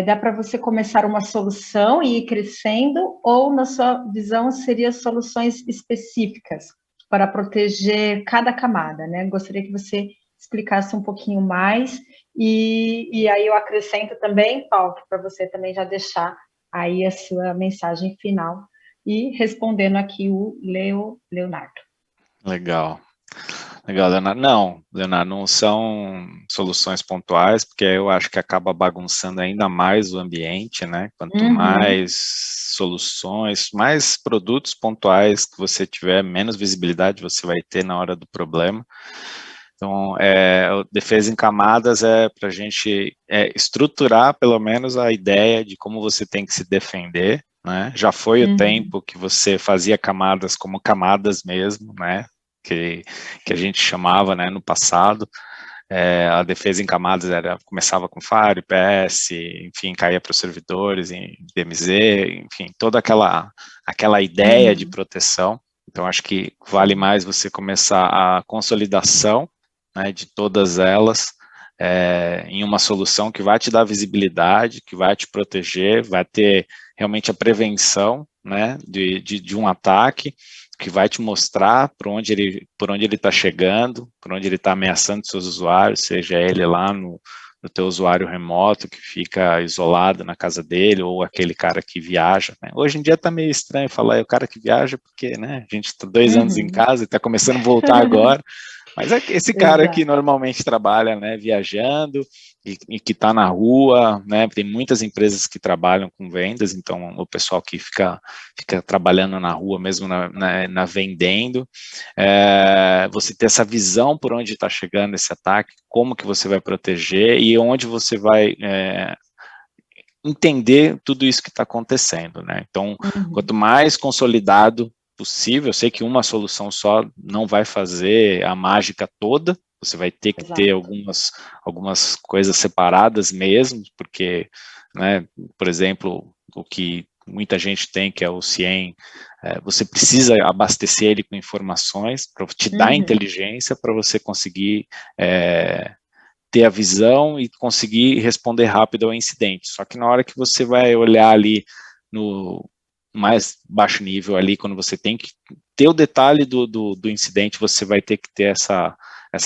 Dá para você começar uma solução e ir crescendo, ou, na sua visão, seriam soluções específicas para proteger cada camada, né? Gostaria que você explicasse um pouquinho mais, e aí eu acrescento também, Paulo, para você também já deixar aí a sua mensagem final, e respondendo aqui o Leonardo. Legal, Leonardo. Não, Leonardo, não são soluções pontuais, porque eu acho que acaba bagunçando ainda mais o ambiente, né? Quanto mais soluções, mais produtos pontuais que você tiver, menos visibilidade você vai ter na hora do problema. Então, defesa em camadas para a gente estruturar, pelo menos, a ideia de como você tem que se defender, né? Já foi o tempo que você fazia camadas como camadas mesmo, né? Que a gente chamava, né, no passado. A defesa em camadas começava com Fire, PS, enfim, caía para os servidores, em DMZ, enfim, toda aquela ideia de proteção. Então, acho que vale mais você começar a consolidação, né, de todas elas em uma solução que vai te dar visibilidade, que vai te proteger, vai ter realmente a prevenção, né, de um ataque, que vai te mostrar por onde ele está chegando, por onde ele está ameaçando seus usuários, seja ele lá no teu usuário remoto que fica isolado na casa dele, ou aquele cara que viaja, né? Hoje em dia está meio estranho falar o cara que viaja, porque, né, a gente está 2 anos em casa e está começando a voltar agora, Mas é esse cara que normalmente trabalha, né, viajando e que está na rua, né, tem muitas empresas que trabalham com vendas, então o pessoal que fica trabalhando na rua mesmo, na vendendo, você ter essa visão por onde está chegando esse ataque, como que você vai proteger e onde você vai entender tudo isso que está acontecendo, né? Então, quanto mais consolidado possível, eu sei que uma solução só não vai fazer a mágica toda, você vai ter que ter algumas coisas separadas mesmo, porque, né, por exemplo, o que muita gente tem, que é o CIEM, você precisa abastecer ele com informações para te dar inteligência para você conseguir ter a visão e conseguir responder rápido ao incidente. Só que na hora que você vai olhar ali no mais baixo nível ali, quando você tem que ter o detalhe do incidente, você vai ter que ter essa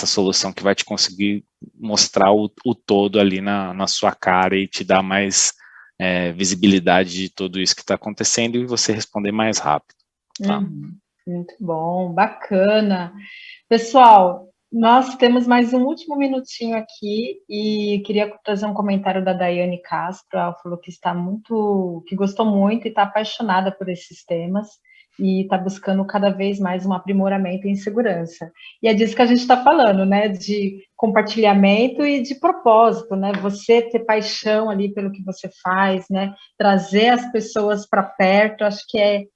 solução que vai te conseguir mostrar o todo ali na sua cara e te dar mais visibilidade de tudo isso que está acontecendo e você responder mais rápido. Tá? Muito bom, bacana. Pessoal, nós temos mais um último minutinho aqui e queria trazer um comentário da Daiane Castro. Ela falou que gostou muito e está apaixonada por esses temas e está buscando cada vez mais um aprimoramento em segurança. E é disso que a gente está falando, né? De compartilhamento e de propósito, né? Você ter paixão ali pelo que você faz, né? Trazer as pessoas para perto, acho que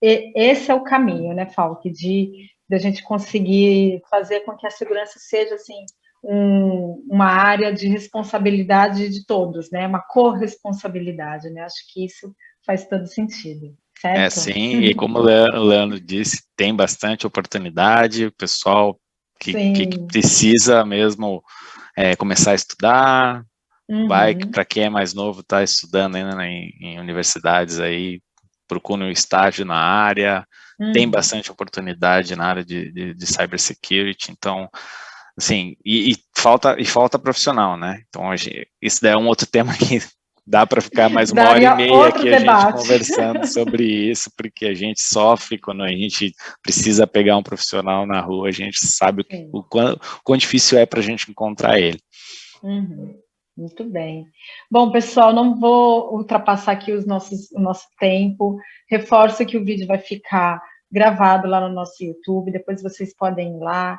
esse é o caminho, né, Falk, de a gente conseguir fazer com que a segurança seja, assim, uma área de responsabilidade de todos, né, uma corresponsabilidade, né, acho que isso faz todo sentido, certo? Sim, e como o Leandro disse, tem bastante oportunidade, o pessoal que precisa mesmo começar a estudar, para quem é mais novo, está estudando ainda em universidades aí, procura um estágio na área, tem bastante oportunidade na área de cybersecurity, então, assim, e falta profissional, né? Então, isso daí é um outro tema que dá para ficar mais uma hora e meia aqui a gente conversando sobre isso, porque a gente sofre quando a gente precisa pegar um profissional na rua, a gente sabe o quão difícil é para a gente encontrar ele. Muito bem. Bom, pessoal, não vou ultrapassar aqui o nosso tempo. Reforço que o vídeo vai ficar gravado lá no nosso YouTube, depois vocês podem ir lá.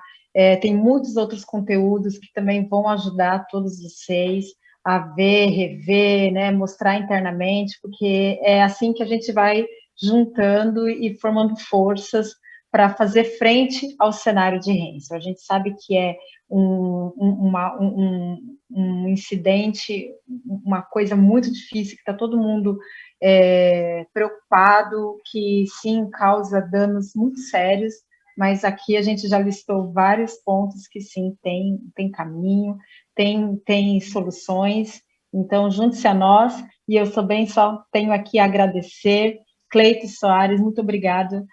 Tem muitos outros conteúdos que também vão ajudar todos vocês a ver, rever, né, mostrar internamente, porque é assim que a gente vai juntando e formando forças para fazer frente ao cenário de ransom. A gente sabe que é um incidente, uma coisa muito difícil, que está todo mundo preocupado, que sim, causa danos muito sérios, mas aqui a gente já listou vários pontos que sim, tem caminho, tem soluções, então junte-se a nós, e eu também só tenho aqui a agradecer. Cleito Soares, muito obrigada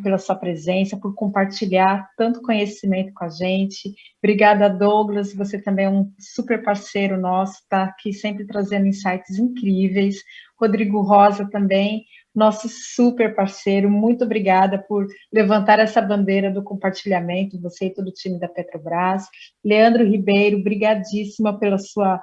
pela sua presença, por compartilhar tanto conhecimento com a gente. Obrigada, Douglas, você também é um super parceiro nosso, está aqui sempre trazendo insights incríveis. Rodrigo Rosa também, nosso super parceiro, muito obrigada por levantar essa bandeira do compartilhamento, você e todo o time da Petrobras. Leandro Ribeiro, brigadíssima pela sua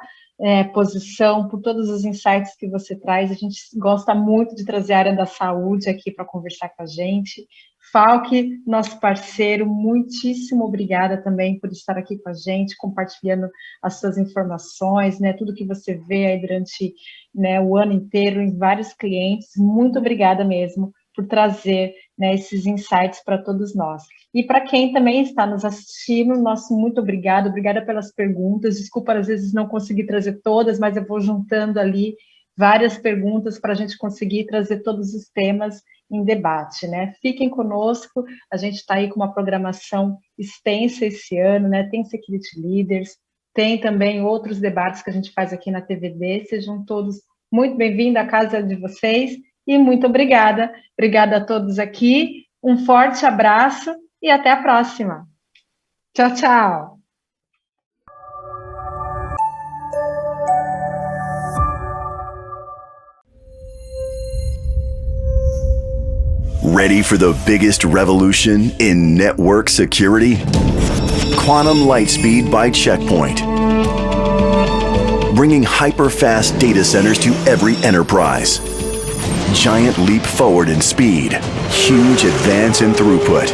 posição, por todos os insights que você traz. A gente gosta muito de trazer a área da saúde aqui para conversar com a gente. Falk, nosso parceiro, muitíssimo obrigada também por estar aqui com a gente, compartilhando as suas informações, né, tudo que você vê aí durante, né, o ano inteiro em vários clientes. Muito obrigada mesmo por trazer, né, esses insights para todos nós. E para quem também está nos assistindo, nosso muito obrigada pelas perguntas. Desculpa, às vezes não consegui trazer todas, mas eu vou juntando ali várias perguntas para a gente conseguir trazer todos os temas em debate, né? Fiquem conosco, a gente está aí com uma programação extensa esse ano, né? Tem Security Leaders, tem também outros debates que a gente faz aqui na TVD. Sejam todos muito bem-vindos à casa de vocês e muito obrigada. Obrigada a todos aqui, um forte abraço e até a próxima. Tchau, tchau. Ready for the biggest revolution in network security? Quantum Lightspeed by Check Point. Bringing hyper-fast data centers to every enterprise. Giant leap forward in speed, huge advance in throughput,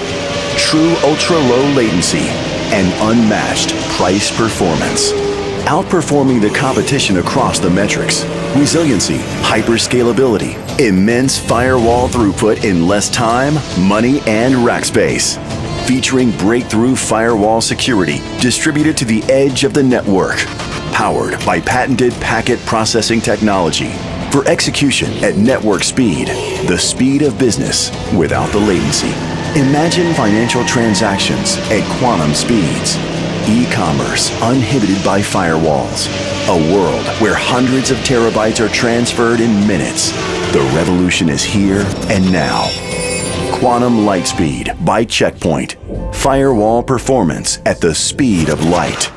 true ultra-low latency, and unmatched price performance. Outperforming the competition across the metrics. Resiliency, hyperscalability, immense firewall throughput in less time, money, and rack space. Featuring breakthrough firewall security distributed to the edge of the network. Powered by patented packet processing technology. For execution at network speed, the speed of business without the latency. Imagine financial transactions at quantum speeds. E-commerce uninhibited by firewalls. A world where hundreds of terabytes are transferred in minutes. The revolution is here and now. Quantum Lightspeed by Check Point. Firewall performance at the speed of light.